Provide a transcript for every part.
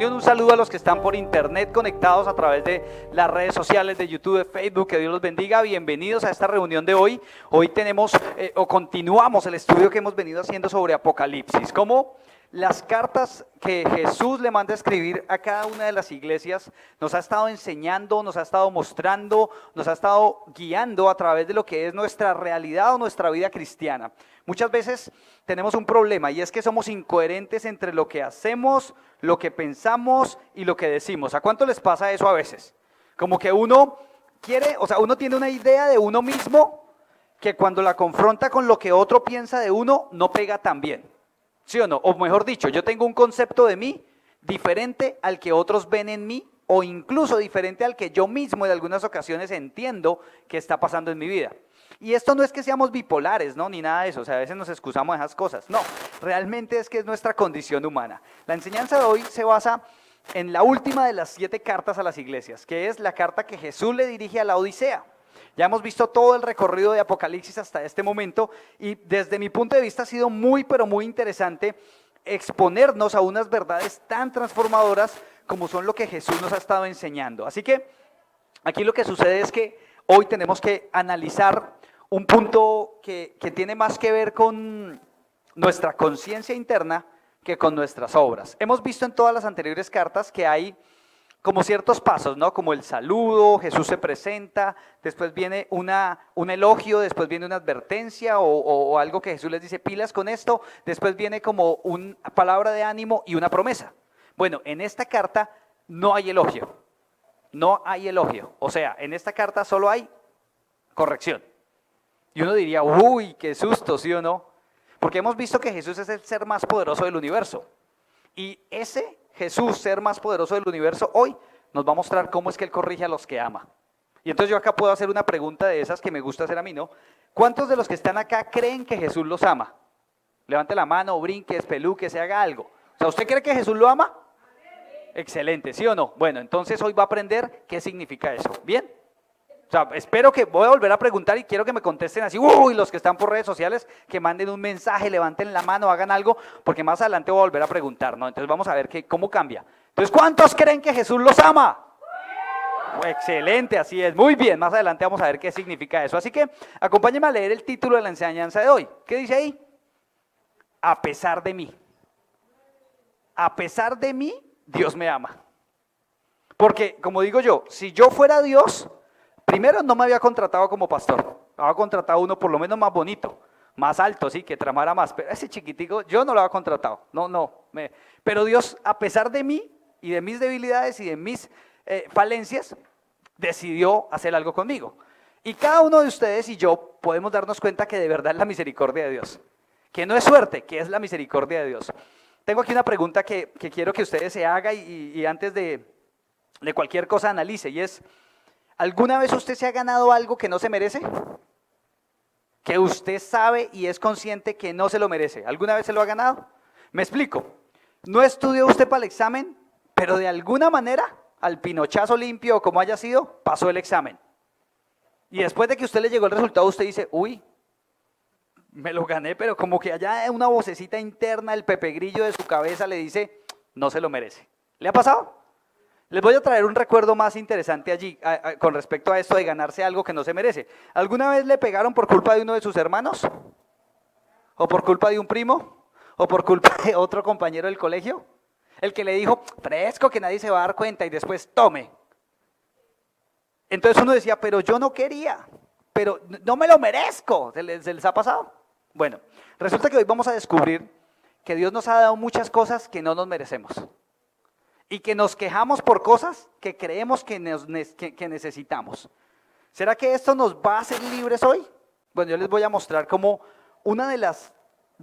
Un saludo a los que están por internet conectados a través de las redes sociales de YouTube, de Facebook, que Dios los bendiga. Bienvenidos a esta reunión de hoy. Hoy tenemos continuamos el estudio que hemos venido haciendo sobre Apocalipsis, cómo las cartas que Jesús le manda a escribir a cada una de las iglesias nos ha estado enseñando, nos ha estado mostrando, nos ha estado guiando a través de lo que es nuestra realidad o nuestra vida cristiana. Muchas veces tenemos un problema y es que somos incoherentes entre lo que hacemos, lo que pensamos y lo que decimos. ¿A cuánto les pasa eso a veces? Como que uno quiere, uno tiene una idea de uno mismo que cuando la confronta con lo que otro piensa de uno, no pega tan bien. ¿Sí o no? O mejor dicho, yo tengo un concepto de mí diferente al que otros ven en mí o incluso diferente al que yo mismo en algunas ocasiones entiendo que está pasando en mi vida. Y esto no es que seamos bipolares, ¿no? Ni nada de eso, a veces nos excusamos de esas cosas. No, realmente es que es nuestra condición humana. La enseñanza de hoy se basa en la última de las 7 cartas a las iglesias, que es la carta que Jesús le dirige a la Odisea. Ya hemos visto todo el recorrido de Apocalipsis hasta este momento y desde mi punto de vista ha sido muy, pero muy interesante exponernos a unas verdades tan transformadoras como son lo que Jesús nos ha estado enseñando. Así que aquí lo que sucede es que hoy tenemos que analizar un punto que tiene más que ver con nuestra conciencia interna que con nuestras obras. Hemos visto en todas las anteriores cartas que hay como ciertos pasos, ¿no? Como el saludo, Jesús se presenta, después viene un elogio, después viene una advertencia o algo que Jesús les dice, pilas con esto, después viene como una palabra de ánimo y una promesa. Bueno, en esta carta no hay elogio, o sea, en esta carta solo hay corrección. Y uno diría, uy, qué susto, ¿sí o no? Porque hemos visto que Jesús es el ser más poderoso del universo. Y ese Jesús, ser más poderoso del universo, hoy nos va a mostrar cómo es que Él corrige a los que ama. Y entonces yo acá puedo hacer una pregunta de esas que me gusta hacer a mí, ¿no? ¿Cuántos de los que están acá creen que Jesús los ama? Levante la mano, brinque, espeluque, se haga algo. O sea, ¿usted cree que Jesús lo ama? Excelente, ¿sí o no? Bueno, entonces hoy va a aprender qué significa eso. ¿Bien? O sea, espero que, voy a volver a preguntar y quiero que me contesten así, uy, los que están por redes sociales, que manden un mensaje, levanten la mano, hagan algo, porque más adelante voy a volver a preguntar, ¿no? Entonces vamos a ver cómo cambia. Entonces, ¿cuántos creen que Jesús los ama? Excelente, así es, muy bien, más adelante vamos a ver qué significa eso. Así que acompáñenme a leer el título de la enseñanza de hoy. ¿Qué dice ahí? A pesar de mí. A pesar de mí, Dios me ama. Porque, como digo yo, si yo fuera Dios, primero no me había contratado como pastor, había contratado uno por lo menos más bonito, más alto, sí, que tramara más, pero ese chiquitico yo no lo había contratado, pero Dios, a pesar de mí y de mis debilidades y de mis falencias, decidió hacer algo conmigo. Y cada uno de ustedes y yo podemos darnos cuenta que de verdad es la misericordia de Dios, que no es suerte, que es la misericordia de Dios. Tengo aquí una pregunta que quiero que ustedes se hagan y antes de cualquier cosa analice, y es, ¿alguna vez usted se ha ganado algo que no se merece? Que usted sabe y es consciente que no se lo merece. ¿Alguna vez se lo ha ganado? Me explico. No estudió usted para el examen, pero de alguna manera, al pinochazo limpio o como haya sido, pasó el examen. Y después de que usted le llegó el resultado, usted dice, uy, me lo gané, pero como que allá una vocecita interna, el Pepe Grillo de su cabeza le dice, no se lo merece. ¿Le ha pasado? Les voy a traer un recuerdo más interesante allí con respecto a esto de ganarse algo que no se merece. ¿Alguna vez le pegaron por culpa de uno de sus hermanos? ¿O por culpa de un primo? ¿O por culpa de otro compañero del colegio? El que le dijo, fresco, que nadie se va a dar cuenta y después tome. Entonces uno decía, pero yo no quería, pero no me lo merezco. ¿Se les ha pasado? Bueno, resulta que hoy vamos a descubrir que Dios nos ha dado muchas cosas que no nos merecemos. Y que nos quejamos por cosas que creemos que necesitamos. ¿Será que esto nos va a hacer libres hoy? Bueno, yo les voy a mostrar cómo uno de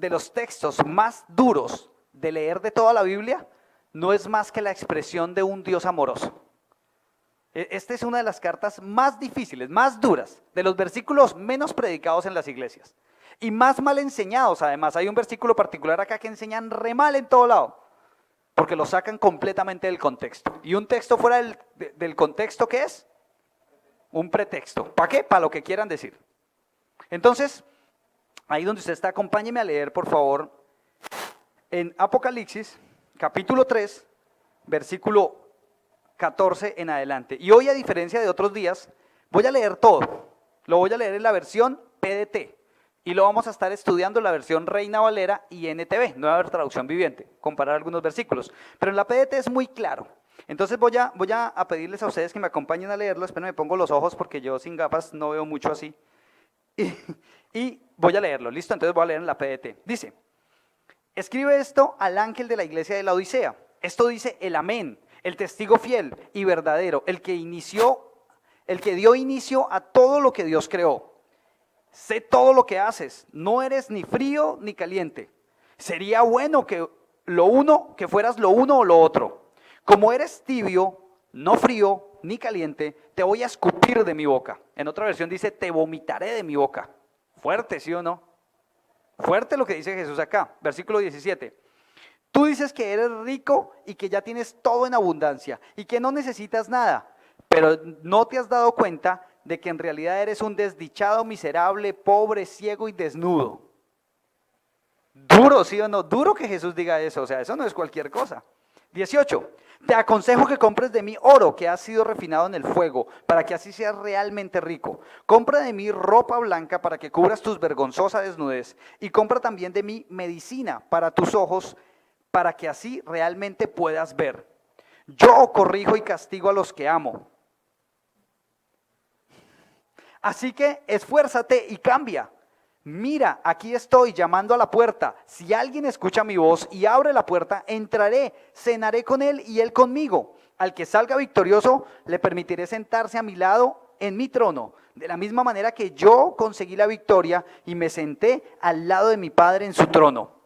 los textos más duros de leer de toda la Biblia no es más que la expresión de un Dios amoroso. Esta es una de las cartas más difíciles, más duras, de los versículos menos predicados en las iglesias. Y más mal enseñados además. Hay un versículo particular acá que enseñan re mal en todo lado. Porque lo sacan completamente del contexto. Y un texto fuera del contexto, ¿qué es? Un pretexto. ¿Para qué? Para lo que quieran decir. Entonces, ahí donde usted está, acompáñeme a leer, por favor, en Apocalipsis, capítulo 3, versículo 14 en adelante. Y hoy, a diferencia de otros días, voy a leer todo. Lo voy a leer en la versión PDT. Y lo vamos a estar estudiando en la versión Reina Valera y NTV, Nueva Traducción Viviente, comparar algunos versículos. Pero en la PDT es muy claro. Entonces voy a pedirles a ustedes que me acompañen a leerlo. Espero me pongo los ojos porque yo sin gafas no veo mucho así. Y voy a leerlo, ¿listo? Entonces voy a leer en la PDT. Dice, escribe esto al ángel de la iglesia de la Odisea. Esto dice el amén, el testigo fiel y verdadero, el que dio inicio a todo lo que Dios creó. Sé todo lo que haces, no eres ni frío ni caliente. Sería bueno que fueras lo uno o lo otro. Como eres tibio, no frío ni caliente, te voy a escupir de mi boca. En otra versión dice, te vomitaré de mi boca. Fuerte, ¿sí o no? Fuerte lo que dice Jesús acá, versículo 17. Tú dices que eres rico y que ya tienes todo en abundancia y que no necesitas nada, pero no te has dado cuenta de que en realidad eres un desdichado, miserable, pobre, ciego y desnudo. Duro, ¿sí o no? Duro que Jesús diga eso, o sea, eso no es cualquier cosa. 18. Te aconsejo que compres de mí oro que ha sido refinado en el fuego, para que así seas realmente rico. Compra de mí ropa blanca para que cubras tus vergonzosa desnudez, y compra también de mí medicina para tus ojos, para que así realmente puedas ver. Yo corrijo y castigo a los que amo. Así que esfuérzate y cambia. Mira, aquí estoy llamando a la puerta. Si alguien escucha mi voz y abre la puerta, entraré, cenaré con él y él conmigo. Al que salga victorioso, le permitiré sentarse a mi lado en mi trono. De la misma manera que yo conseguí la victoria y me senté al lado de mi Padre en su trono.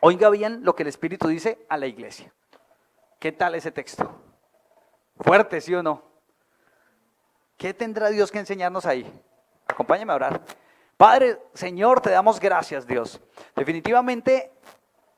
Oiga bien lo que el Espíritu dice a la iglesia. ¿Qué tal ese texto? Fuerte, ¿sí o no? ¿Qué tendrá Dios que enseñarnos ahí? Acompáñame a orar. Padre, Señor, te damos gracias, Dios. Definitivamente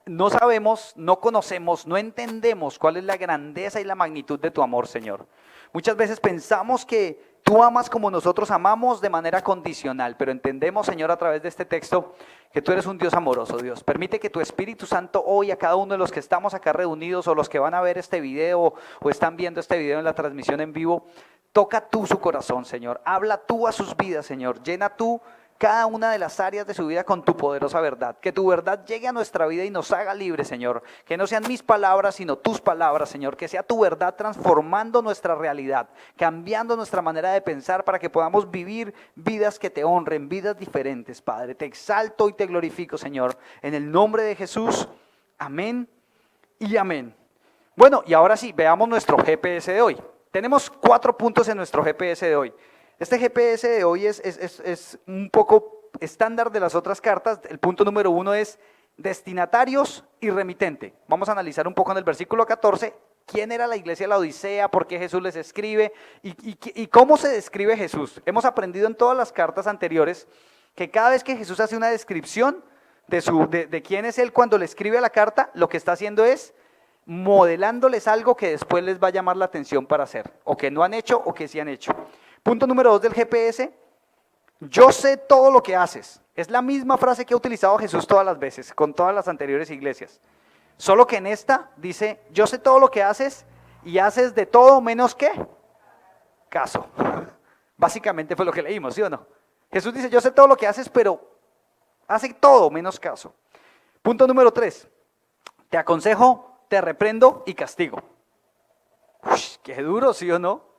no sabemos, no conocemos, no entendemos cuál es la grandeza y la magnitud de tu amor, Señor. Muchas veces pensamos que tú amas como nosotros amamos de manera condicional, pero entendemos, Señor, a través de este texto que tú eres un Dios amoroso, Dios. Permite que tu Espíritu Santo hoy a cada uno de los que estamos acá reunidos o los que van a ver este video o están viendo este video en la transmisión en vivo, toca tú su corazón, Señor. Habla tú a sus vidas, Señor. Llena tú cada una de las áreas de su vida con tu poderosa verdad. Que tu verdad llegue a nuestra vida y nos haga libres, Señor. Que no sean mis palabras, sino tus palabras, Señor. Que sea tu verdad transformando nuestra realidad, cambiando nuestra manera de pensar para que podamos vivir vidas que te honren, vidas diferentes, Padre. Te exalto y te glorifico, Señor. En el nombre de Jesús, amén y amén. Bueno, y ahora sí, veamos nuestro GPS de hoy. Tenemos 4 puntos en nuestro GPS de hoy. Este GPS de hoy es un poco estándar de las otras cartas. El punto número 1 es destinatarios y remitente. Vamos a analizar un poco en el versículo 14, quién era la iglesia de la Odisea, por qué Jesús les escribe y cómo se describe Jesús. Hemos aprendido en todas las cartas anteriores que cada vez que Jesús hace una descripción de quién es Él cuando le escribe a la carta, lo que está haciendo es modelándoles algo que después les va a llamar la atención para hacer, o que no han hecho o que sí han hecho. Punto número 2 del GPS, yo sé todo lo que haces. Es la misma frase que ha utilizado Jesús todas las veces, con todas las anteriores iglesias. Solo que en esta dice, yo sé todo lo que haces y haces de todo menos ¿qué? Caso. Básicamente fue lo que leímos, ¿sí o no? Jesús dice, yo sé todo lo que haces, pero hace todo menos caso. Punto número 3, te aconsejo, te reprendo y castigo. Uy, qué duro, ¿sí o no?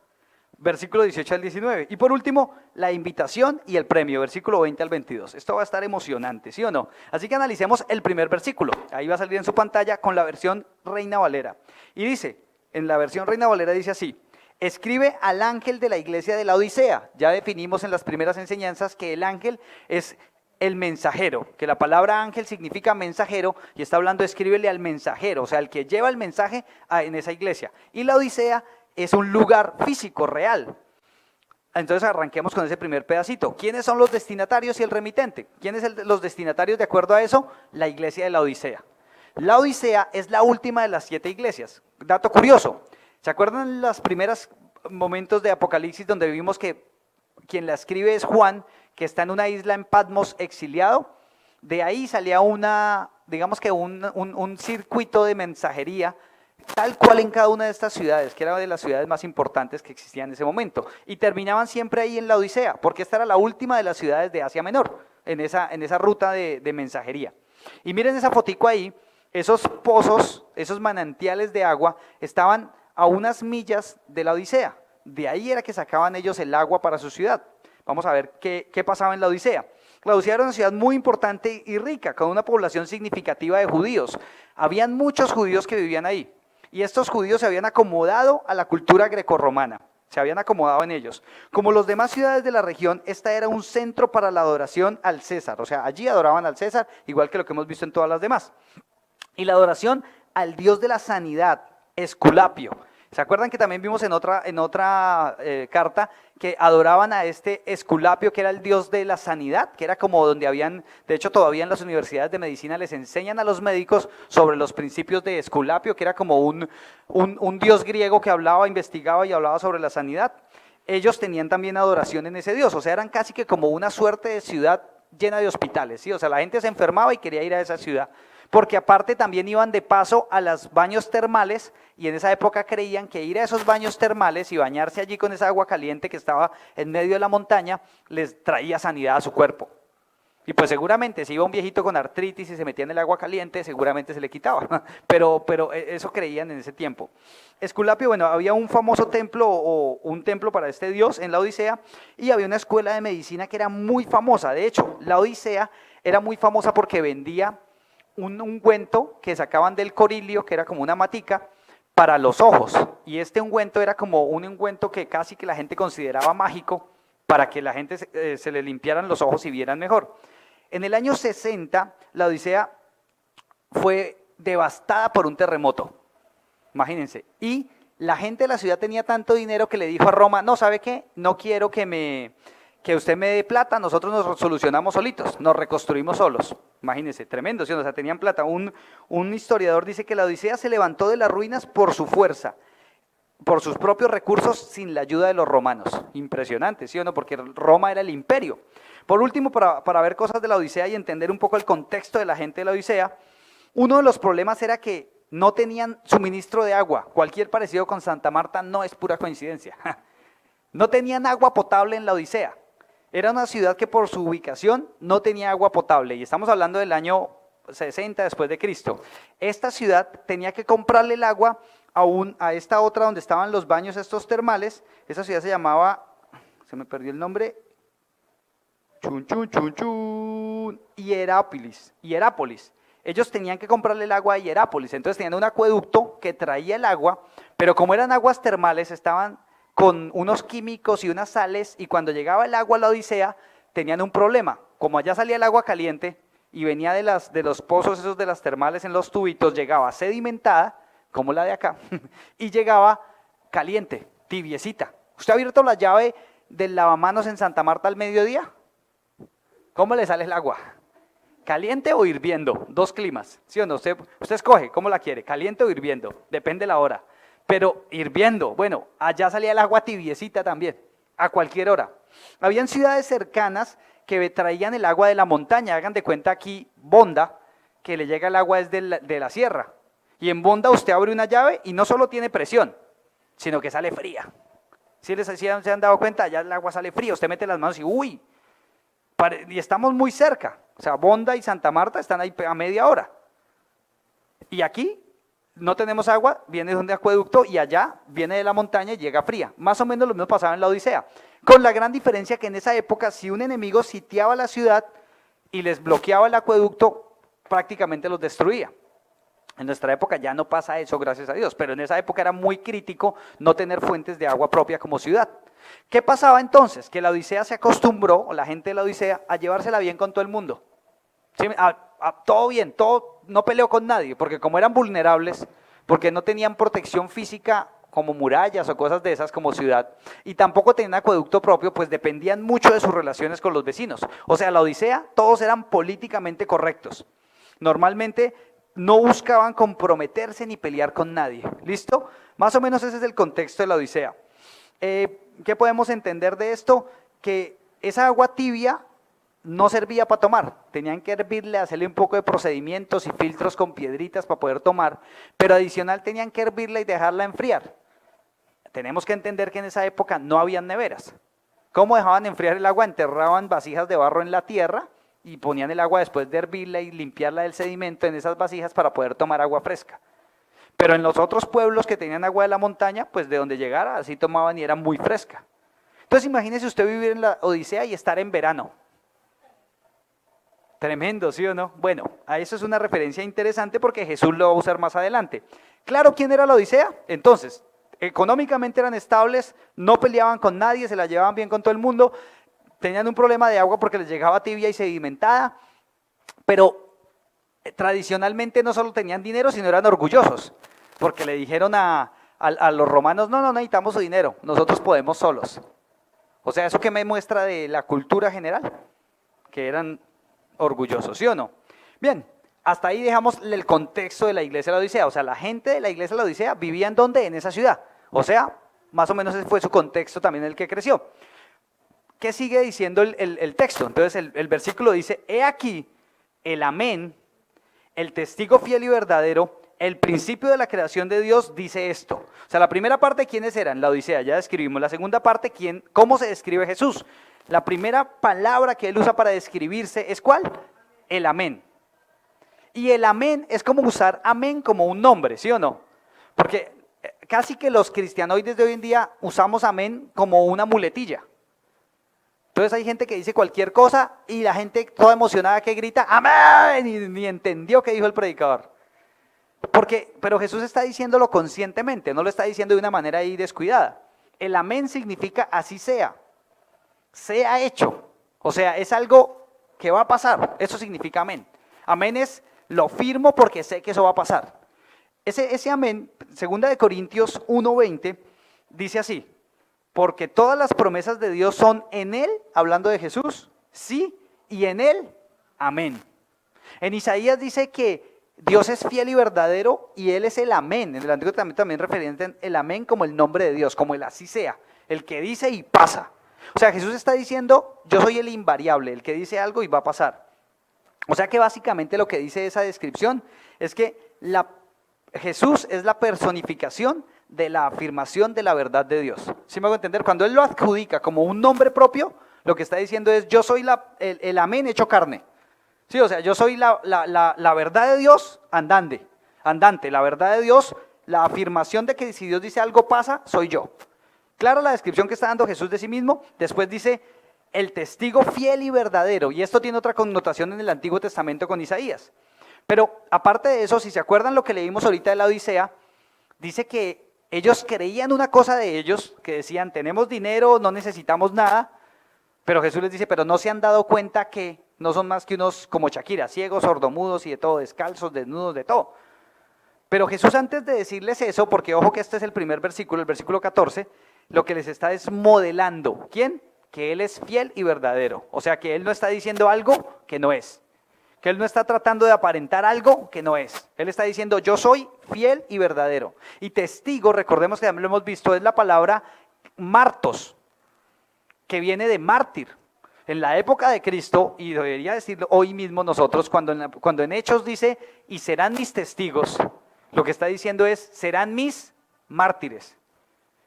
Versículo 18 al 19. Y por último, la invitación y el premio, versículo 20 al 22. Esto va a estar emocionante, ¿sí o no? Así que analicemos el primer versículo. Ahí va a salir en su pantalla con la versión Reina Valera. Y dice, en la versión Reina Valera dice así, escribe al ángel de la iglesia de la Odisea. Ya definimos en las primeras enseñanzas que el ángel es el mensajero, que la palabra ángel significa mensajero y está hablando, escríbele al mensajero, o sea, el que lleva el mensaje en esa iglesia. Y la Odisea es un lugar físico, real. Entonces arranquemos con ese primer pedacito. ¿Quiénes son los destinatarios y el remitente? ¿Quiénes son los destinatarios de acuerdo a eso? La iglesia de la Odisea. La Odisea es la última de las 7 iglesias. Dato curioso, ¿se acuerdan los primeros momentos de Apocalipsis donde vimos que quien la escribe es Juan, que está en una isla en Patmos exiliado? De ahí salía digamos que un circuito de mensajería tal cual en cada una de estas ciudades, que era de las ciudades más importantes que existían en ese momento, y terminaban siempre ahí en la Odisea, porque esta era la última de las ciudades de Asia Menor, en esa ruta de mensajería. Y miren esa fotico ahí, esos pozos, esos manantiales de agua, estaban a unas millas de la Odisea, de ahí era que sacaban ellos el agua para su ciudad. Vamos a ver qué pasaba en la Odisea. La Odisea era una ciudad muy importante y rica, con una población significativa de judíos. Habían muchos judíos que vivían ahí, y estos judíos se habían acomodado a la cultura grecorromana, se habían acomodado en ellos. Como los demás ciudades de la región, esta era un centro para la adoración al César, o sea, allí adoraban al César, igual que lo que hemos visto en todas las demás. Y la adoración al dios de la sanidad, Esculapio. ¿Se acuerdan que también vimos en otra carta que adoraban a este Esculapio, que era el dios de la sanidad, que era como donde habían, de hecho todavía en las universidades de medicina les enseñan a los médicos sobre los principios de Esculapio, que era como un dios griego que hablaba, investigaba y hablaba sobre la sanidad? Ellos tenían también adoración en ese dios, o sea, eran casi que como una suerte de ciudad llena de hospitales, ¿sí? O sea, la gente se enfermaba y quería ir a esa ciudad, porque aparte también iban de paso a los baños termales, y en esa época creían que ir a esos baños termales y bañarse allí con esa agua caliente que estaba en medio de la montaña, les traía sanidad a su cuerpo. Y pues seguramente si iba un viejito con artritis y se metía en el agua caliente, seguramente se le quitaba, pero eso creían en ese tiempo. Esculapio, bueno, había un famoso templo o un templo para este dios en la Odisea, y había una escuela de medicina que era muy famosa. De hecho, la Odisea era muy famosa porque vendía un ungüento que sacaban del corilio, que era como una matica, para los ojos. Y este ungüento era como un ungüento que casi que la gente consideraba mágico, para que la gente se le limpiaran los ojos y vieran mejor. En el año 60, la Odisea fue devastada por un terremoto, imagínense. Y la gente de la ciudad tenía tanto dinero que le dijo a Roma, no, ¿sabe qué? No quiero que usted me dé plata, nosotros nos solucionamos solitos, nos reconstruimos solos. Imagínense, tremendo, ¿sí? O sea, tenían plata. Un historiador dice que la Odisea se levantó de las ruinas por su fuerza, por sus propios recursos, sin la ayuda de los romanos. Impresionante, ¿sí o no? Porque Roma era el imperio. Por último, para ver cosas de la Odisea y entender un poco el contexto de la gente de la Odisea, uno de los problemas era que no tenían suministro de agua. Cualquier parecido con Santa Marta no es pura coincidencia. No tenían agua potable en la Odisea. Era una ciudad que por su ubicación no tenía agua potable, y estamos hablando del año 60 después de Cristo. Esta ciudad tenía que comprarle el agua a esta otra donde estaban los baños estos termales. Esa ciudad se llamaba, se me perdió el nombre, Hierápolis. Ellos tenían que comprarle el agua a Hierápolis, entonces tenían un acueducto que traía el agua, pero como eran aguas termales, estaban con unos químicos y unas sales, y cuando llegaba el agua a la Odisea, tenían un problema. Como allá salía el agua caliente y venía de los pozos esos de las termales en los tubitos, llegaba sedimentada, como la de acá, y llegaba caliente, tibiecita. ¿Usted ha abierto la llave del lavamanos en Santa Marta al mediodía? ¿Cómo le sale el agua? ¿Caliente o hirviendo? Dos climas, ¿sí o no? Usted escoge, ¿cómo la quiere? ¿Caliente o hirviendo? Depende de la hora. Pero hirviendo, bueno, allá salía el agua tibiecita también, a cualquier hora. Habían ciudades cercanas que traían el agua de la montaña. Hagan de cuenta aquí Bonda, que le llega el agua desde de la sierra. Y en Bonda usted abre una llave y no solo tiene presión, sino que sale fría. ¿Sí se han dado cuenta? Allá el agua sale fría, usted mete las manos y ¡uy! Y estamos muy cerca. O sea, Bonda y Santa Marta están ahí a media hora. Y aquí no tenemos agua, viene de un acueducto, y allá viene de la montaña y llega fría. Más o menos lo mismo pasaba en la Odisea, con la gran diferencia que en esa época, si un enemigo sitiaba la ciudad y les bloqueaba el acueducto, prácticamente los destruía. En nuestra época ya no pasa eso, gracias a Dios, pero en esa época era muy crítico no tener fuentes de agua propia como ciudad. ¿Qué pasaba entonces? Que la Odisea se acostumbró, o la gente de la Odisea, a llevársela bien con todo el mundo. ¿Sí? Todo bien, no peleó con nadie, porque como eran vulnerables, porque no tenían protección física como murallas o cosas de esas como ciudad, y tampoco tenían acueducto propio, pues dependían mucho de sus relaciones con los vecinos. O sea, la Odisea, todos eran políticamente correctos. Normalmente no buscaban comprometerse ni pelear con nadie. ¿Listo? Más o menos ese es el contexto de la Odisea. ¿Qué podemos entender de esto? Que esa agua tibia no servía para tomar, tenían que hervirle, hacerle un poco de procedimientos y filtros con piedritas para poder tomar, pero adicional tenían que hervirla y dejarla enfriar. Tenemos que entender que en esa época no habían neveras. ¿Cómo dejaban enfriar el agua? Enterraban vasijas de barro en la tierra y ponían el agua después de hervirla y limpiarla del sedimento en esas vasijas para poder tomar agua fresca. Pero en los otros pueblos que tenían agua de la montaña, pues de donde llegara, así tomaban y era muy fresca. Entonces imagínese usted vivir en la Odisea y estar en verano. Tremendo, ¿sí o no? Bueno, a eso es una referencia interesante porque Jesús lo va a usar más adelante. Claro, ¿quién era la Odisea? Entonces, económicamente eran estables, no peleaban con nadie, se la llevaban bien con todo el mundo, tenían un problema de agua porque les llegaba tibia y sedimentada, pero tradicionalmente no solo tenían dinero, sino eran orgullosos, porque le dijeron a los romanos, no necesitamos su dinero, nosotros podemos solos. O sea, ¿eso qué me muestra de la cultura general? Que eran orgullosos, ¿sí o no? Bien, hasta ahí dejamos el contexto de la iglesia de la Odisea. O sea, la gente de la iglesia de la Odisea vivía ¿en dónde? En esa ciudad. O sea, más o menos ese fue su contexto también en el que creció. ¿Qué sigue diciendo el texto? Entonces el versículo dice, he aquí el amén, el testigo fiel y verdadero, el principio de la creación de Dios dice esto. O sea, la primera parte, ¿quiénes eran? La Odisea, ya describimos. La segunda parte, ¿cómo se describe Jesús? La primera palabra que él usa para describirse es ¿cuál? El amén. Y el amén es como usar amén como un nombre, ¿sí o no? Porque casi que los cristianoides de hoy en día usamos amén como una muletilla. Entonces hay gente que dice cualquier cosa y la gente toda emocionada que grita amén y ni entendió qué dijo el predicador. Pero Jesús está diciéndolo conscientemente, no lo está diciendo de una manera ahí descuidada. El amén significa así sea hecho. O sea, es algo que va a pasar, eso significa amén. Amén es lo firmo porque sé que eso va a pasar. Ese amén, 2 Corintios 1:20, dice así, porque todas las promesas de Dios son en Él, hablando de Jesús, sí, y en Él, amén. En Isaías dice que Dios es fiel y verdadero y Él es el amén. En el Antiguo Testamento también referente el amén como el nombre de Dios, como el así sea, el que dice y pasa. O sea, Jesús está diciendo, yo soy el invariable, el que dice algo y va a pasar. O sea que básicamente lo que dice esa descripción es que Jesús es la personificación de la afirmación de la verdad de Dios. ¿Sí me hago entender? Cuando Él lo adjudica como un nombre propio, lo que está diciendo es, yo soy el amén hecho carne. Sí, o sea, yo soy la verdad de Dios andante, la verdad de Dios, la afirmación de que si Dios dice algo pasa, soy yo. Claro la descripción que está dando Jesús de sí mismo, después dice, el testigo fiel y verdadero, y esto tiene otra connotación en el Antiguo Testamento con Isaías. Pero aparte de eso, si se acuerdan lo que leímos ahorita de la Odisea, dice que ellos creían una cosa de ellos, que decían, tenemos dinero, no necesitamos nada, pero Jesús les dice, pero no se han dado cuenta que no son más que unos como Shakira, ciegos, sordomudos y de todo, descalzos, desnudos, de todo. Pero Jesús antes de decirles eso, porque ojo que este es el primer versículo, el versículo 14, lo que les está es modelando. ¿Quién? Que Él es fiel y verdadero. O sea, que Él no está diciendo algo que no es. Que Él no está tratando de aparentar algo que no es. Él está diciendo, yo soy fiel y verdadero. Y testigo, recordemos que también lo hemos visto, es la palabra martos, que viene de mártir. En la época de Cristo, y debería decirlo hoy mismo nosotros, cuando en Hechos dice, y serán mis testigos, lo que está diciendo es, serán mis mártires.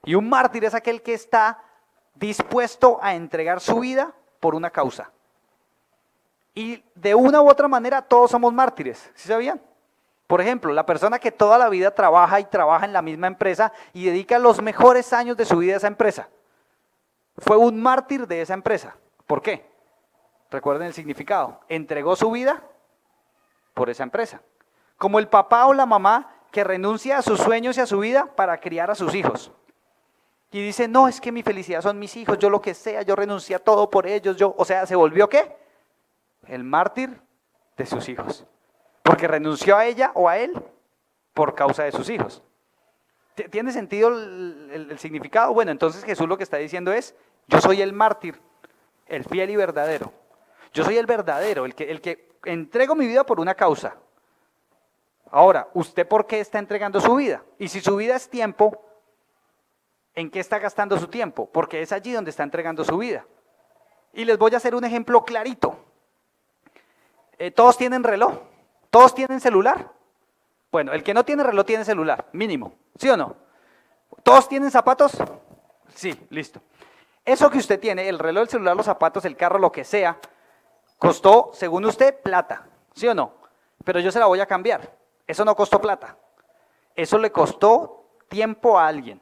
Y un mártir es aquel que está dispuesto a entregar su vida por una causa. Y de una u otra manera todos somos mártires, ¿sí sabían? Por ejemplo, la persona que toda la vida trabaja en la misma empresa y dedica los mejores años de su vida a esa empresa, fue un mártir de esa empresa. ¿Por qué? Recuerden el significado. Entregó su vida por esa empresa. Como el papá o la mamá que renuncia a sus sueños y a su vida para criar a sus hijos. Y dice, no, es que mi felicidad son mis hijos, yo lo que sea, yo renuncié a todo por ellos, o sea, ¿se volvió qué? El mártir de sus hijos. Porque renunció a ella o a él por causa de sus hijos. ¿Tiene sentido el significado? Bueno, entonces Jesús lo que está diciendo es, yo soy el mártir, el fiel y verdadero. Yo soy el verdadero, el que entrego mi vida por una causa. Ahora, ¿usted por qué está entregando su vida? Y si su vida es tiempo, ¿en qué está gastando su tiempo? Porque es allí donde está entregando su vida. Y les voy a hacer un ejemplo clarito. ¿Todos tienen reloj? ¿Todos tienen celular? Bueno, el que no tiene reloj tiene celular, mínimo, ¿sí o no? ¿Todos tienen zapatos? Sí, listo. Eso que usted tiene, el reloj, el celular, los zapatos, el carro, lo que sea, costó, según usted, plata, ¿sí o no? Pero yo se la voy a cambiar. Eso no costó plata. Eso le costó tiempo a alguien.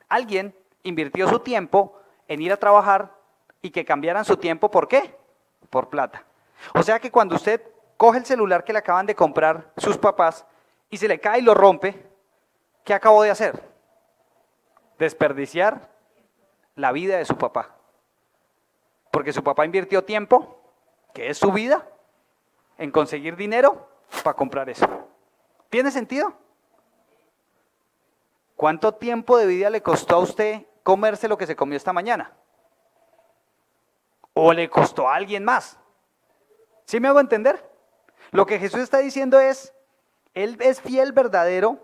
Alguien invirtió su tiempo en ir a trabajar y que cambiaran su tiempo, ¿por qué? Por plata. O sea que cuando usted coge el celular que le acaban de comprar sus papás y se le cae y lo rompe, ¿qué acabó de hacer? Desperdiciar la vida de su papá. Porque su papá invirtió tiempo, que es su vida, en conseguir dinero para comprar eso. ¿Tiene sentido? ¿Cuánto tiempo de vida le costó a usted comerse lo que se comió esta mañana? ¿O le costó a alguien más? ¿Sí me hago entender? Lo que Jesús está diciendo es, Él es fiel, verdadero,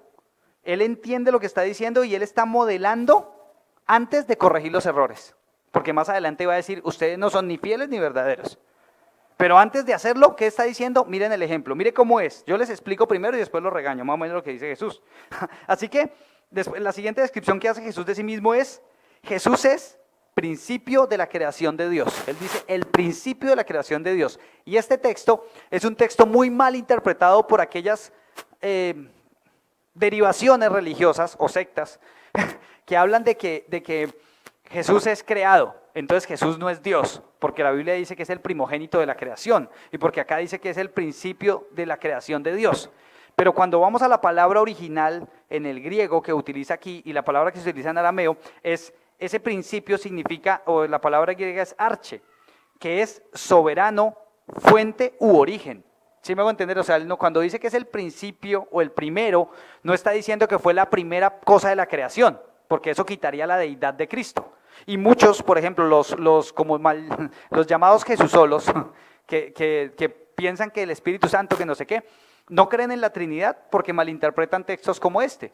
Él entiende lo que está diciendo y Él está modelando antes de corregir los errores. Porque más adelante va a decir, ustedes no son ni fieles ni verdaderos. Pero antes de hacerlo, ¿qué está diciendo? Miren el ejemplo, mire cómo es. Yo les explico primero y después lo regaño, más o menos lo que dice Jesús. Así que después, la siguiente descripción que hace Jesús de sí mismo es, Jesús es principio de la creación de Dios. Él dice el principio de la creación de Dios. Y este texto es un texto muy mal interpretado por aquellas derivaciones religiosas o sectas que hablan de que Jesús es creado. Entonces Jesús no es Dios, porque la Biblia dice que es el primogénito de la creación y porque acá dice que es el principio de la creación de Dios. Pero cuando vamos a la palabra original en el griego que utiliza aquí y la palabra que se utiliza en arameo, ese principio significa, o la palabra griega es arche, que es soberano, fuente u origen. ¿Sí me hago entender? O sea, cuando dice que es el principio o el primero, no está diciendo que fue la primera cosa de la creación, porque eso quitaría la deidad de Cristo. Y muchos, por ejemplo, los llamados Jesúsolos, que piensan que el Espíritu Santo, que no sé qué, no creen en la Trinidad porque malinterpretan textos como este.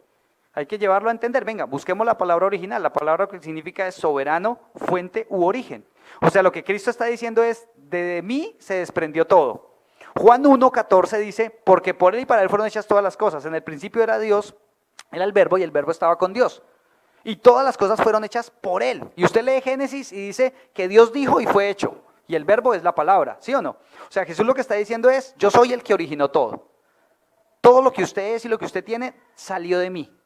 Hay que llevarlo a entender. Venga, busquemos la palabra original. La palabra que significa es soberano, fuente u origen. O sea, lo que Cristo está diciendo es, de mí se desprendió todo. Juan 1:14 dice, porque por Él y para Él fueron hechas todas las cosas. En el principio era Dios, era el Verbo y el Verbo estaba con Dios. Y todas las cosas fueron hechas por Él. Y usted lee Génesis y dice que Dios dijo y fue hecho. Y el verbo es la palabra, ¿sí o no? O sea, Jesús lo que está diciendo es, yo soy el que originó todo. Todo lo que usted es y lo que usted tiene salió de mí.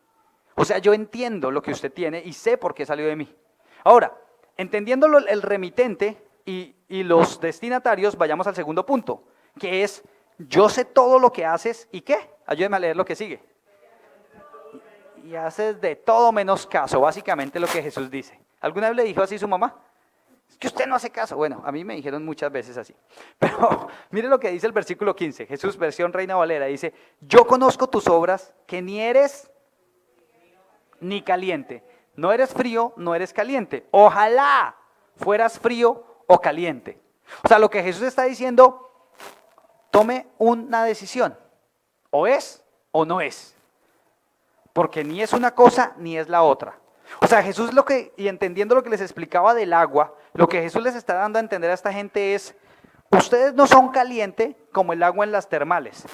O sea, yo entiendo lo que usted tiene y sé por qué salió de mí. Ahora, entendiendo el remitente y los destinatarios, vayamos al segundo punto, que es, yo sé todo lo que haces y ¿qué? Ayúdeme a leer lo que sigue. Y haces de todo menos caso, básicamente lo que Jesús dice. ¿Alguna vez le dijo así su mamá? Es que usted no hace caso. Bueno, a mí me dijeron muchas veces así. Pero mire lo que dice el versículo 15. Jesús, versión Reina Valera, dice, yo conozco tus obras, que ni eres ni caliente. No eres frío, no eres caliente. Ojalá fueras frío o caliente. O sea, lo que Jesús está diciendo, tome una decisión. O es o no es. Porque ni es una cosa ni es la otra. O sea, Jesús y entendiendo lo que les explicaba del agua, lo que Jesús les está dando a entender a esta gente es, ustedes no son caliente como el agua en las termales,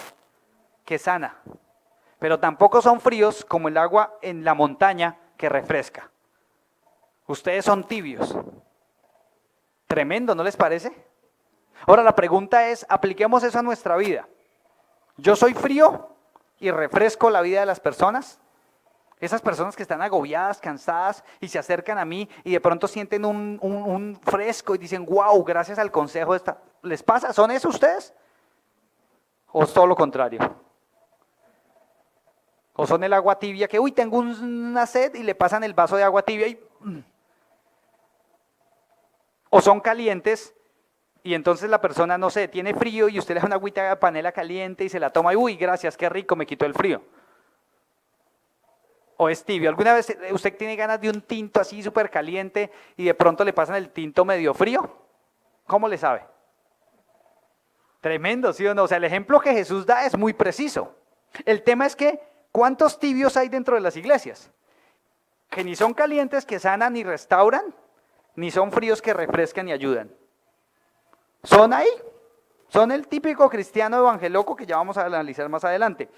que sana, pero tampoco son fríos como el agua en la montaña, que refresca. Ustedes son tibios. Tremendo, ¿no les parece? Ahora la pregunta es, apliquemos eso a nuestra vida. ¿Yo soy frío y refresco la vida de las personas? Esas personas que están agobiadas, cansadas y se acercan a mí y de pronto sienten un fresco y dicen, wow, gracias al consejo, ¿les pasa? ¿Son eso ustedes? ¿O es todo lo contrario? ¿O son el agua tibia que, uy, tengo una sed y le pasan el vaso de agua tibia y... ¿O son calientes y entonces la persona, no sé, tiene frío y usted le da una agüita de panela caliente y se la toma y, uy, gracias, qué rico, me quitó el frío? ¿O es tibio? ¿Alguna vez usted tiene ganas de un tinto así súper caliente y de pronto le pasan el tinto medio frío? ¿Cómo le sabe? Tremendo, ¿sí o no? O sea, el ejemplo que Jesús da es muy preciso. El tema es que, ¿cuántos tibios hay dentro de las iglesias? Que ni son calientes, que sanan ni restauran, ni son fríos que refrescan y ayudan. Son ahí, son el típico cristiano evangeloco que ya vamos a analizar más adelante.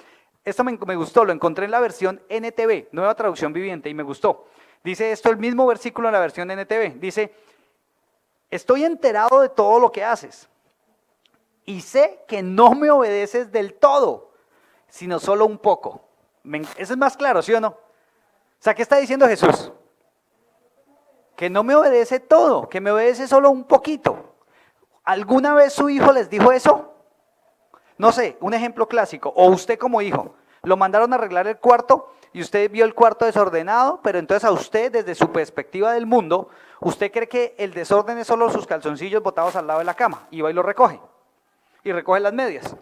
Esto me gustó, lo encontré en la versión NTV, Nueva Traducción Viviente, y me gustó. Dice esto el mismo versículo en la versión NTV, dice: estoy enterado de todo lo que haces y sé que no me obedeces del todo, sino solo un poco. Eso es más claro, ¿sí o no? O sea, ¿qué está diciendo Jesús? Que no me obedece todo, que me obedece solo un poquito. ¿Alguna vez su hijo les dijo eso? No sé, un ejemplo clásico, o usted como hijo, lo mandaron a arreglar el cuarto y usted vio el cuarto desordenado, pero entonces a usted, desde su perspectiva del mundo, usted cree que el desorden es solo sus calzoncillos botados al lado de la cama, y va y lo recoge, y recoge las medias,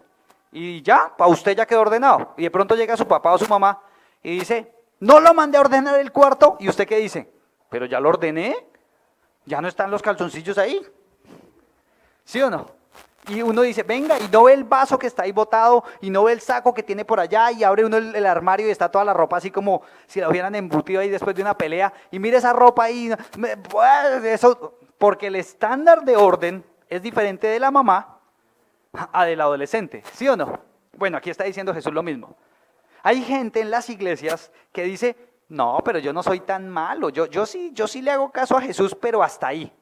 y ya, para usted ya quedó ordenado, y de pronto llega su papá o su mamá y dice: no lo mandé a ordenar el cuarto, y usted ¿qué dice? Pero ya lo ordené, ya no están los calzoncillos ahí, ¿sí o no? Y uno dice: venga, y no ve el vaso que está ahí botado, y no ve el saco que tiene por allá, y abre uno el armario y está toda la ropa así como si la hubieran embutido ahí después de una pelea, y mire esa ropa ahí, eso, porque el estándar de orden es diferente de la mamá a del adolescente, ¿sí o no? Bueno, aquí está diciendo Jesús lo mismo. Hay gente en las iglesias que dice: no, pero yo no soy tan malo, yo sí le hago caso a Jesús, pero hasta ahí.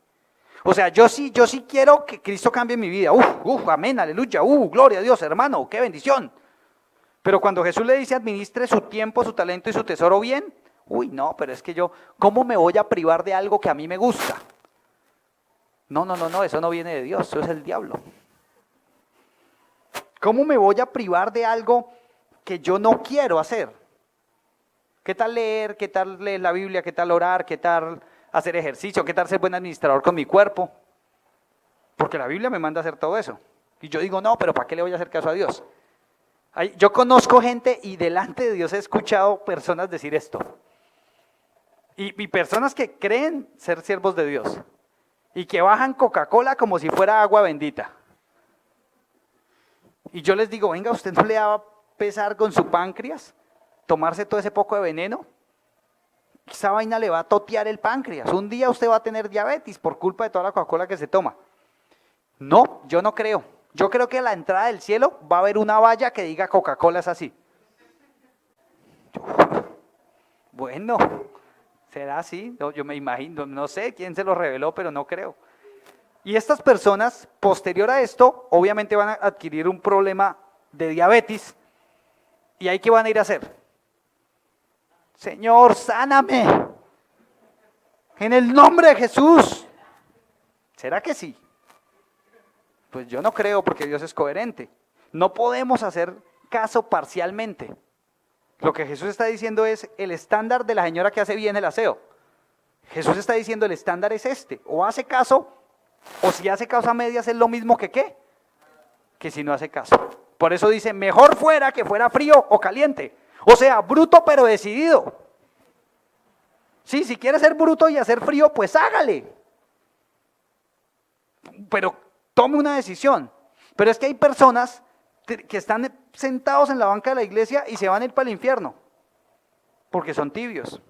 O sea, yo sí quiero que Cristo cambie mi vida. Amén, aleluya, gloria a Dios, hermano, qué bendición. Pero cuando Jesús le dice: administre su tiempo, su talento y su tesoro bien, no, pero es que ¿cómo me voy a privar de algo que a mí me gusta? No, eso no viene de Dios, eso es el diablo. ¿Cómo me voy a privar de algo que yo no quiero hacer? ¿Qué tal leer? ¿Qué tal leer la Biblia? ¿Qué tal orar? ¿Qué tal hacer ejercicio? ¿Qué tal ser buen administrador con mi cuerpo? Porque la Biblia me manda a hacer todo eso. Y yo digo: no, pero ¿para qué le voy a hacer caso a Dios? Yo conozco gente y delante de Dios he escuchado personas decir esto. Y personas que creen ser siervos de Dios. Y que bajan Coca-Cola como si fuera agua bendita. Y yo les digo: venga, ¿usted no le va a pesar con su páncreas tomarse todo ese poco de veneno? Esa vaina le va a totear el páncreas. Un día usted va a tener diabetes por culpa de toda la Coca-Cola que se toma. No, yo no creo. Yo creo que a la entrada del cielo va a haber una valla que diga: Coca-Cola es así. Bueno, ¿será así? No, yo me imagino, no sé quién se lo reveló, pero no creo. Y estas personas, posterior a esto, obviamente van a adquirir un problema de diabetes. ¿Y ahí qué van a ir a hacer? Señor, sáname. En el nombre de Jesús. ¿Será que sí? Pues yo no creo, porque Dios es coherente. No podemos hacer caso parcialmente. Lo que Jesús está diciendo es el estándar de la señora que hace bien el aseo. Jesús está diciendo: el estándar es este. O hace caso, o si hace caso a medias es lo mismo que ¿qué? Que si no hace caso. Por eso dice: mejor fuera que fuera frío o caliente. O sea, bruto pero decidido. Sí, si quiere ser bruto y hacer frío, pues hágale. Pero tome una decisión. Pero es que hay personas que están sentados en la banca de la iglesia y se van a ir para el infierno. Porque son tibios.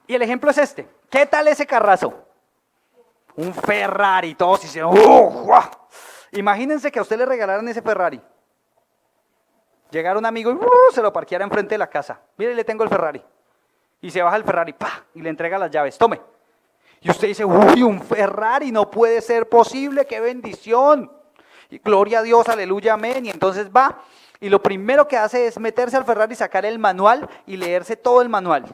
Y el ejemplo es este. ¿Qué tal ese carrazo? Un Ferrari, todos dicen: ¡wow! Imagínense que a usted le regalaran ese Ferrari. Llegara un amigo y se lo parqueara enfrente de la casa. Mire, le tengo el Ferrari. Y se baja el Ferrari, ¡pah! Y le entrega las llaves, tome. Y usted dice: uy, un Ferrari, no puede ser posible, qué bendición. Y gloria a Dios, aleluya, amén. Y entonces va, y lo primero que hace es meterse al Ferrari, sacar el manual y leerse todo el manual.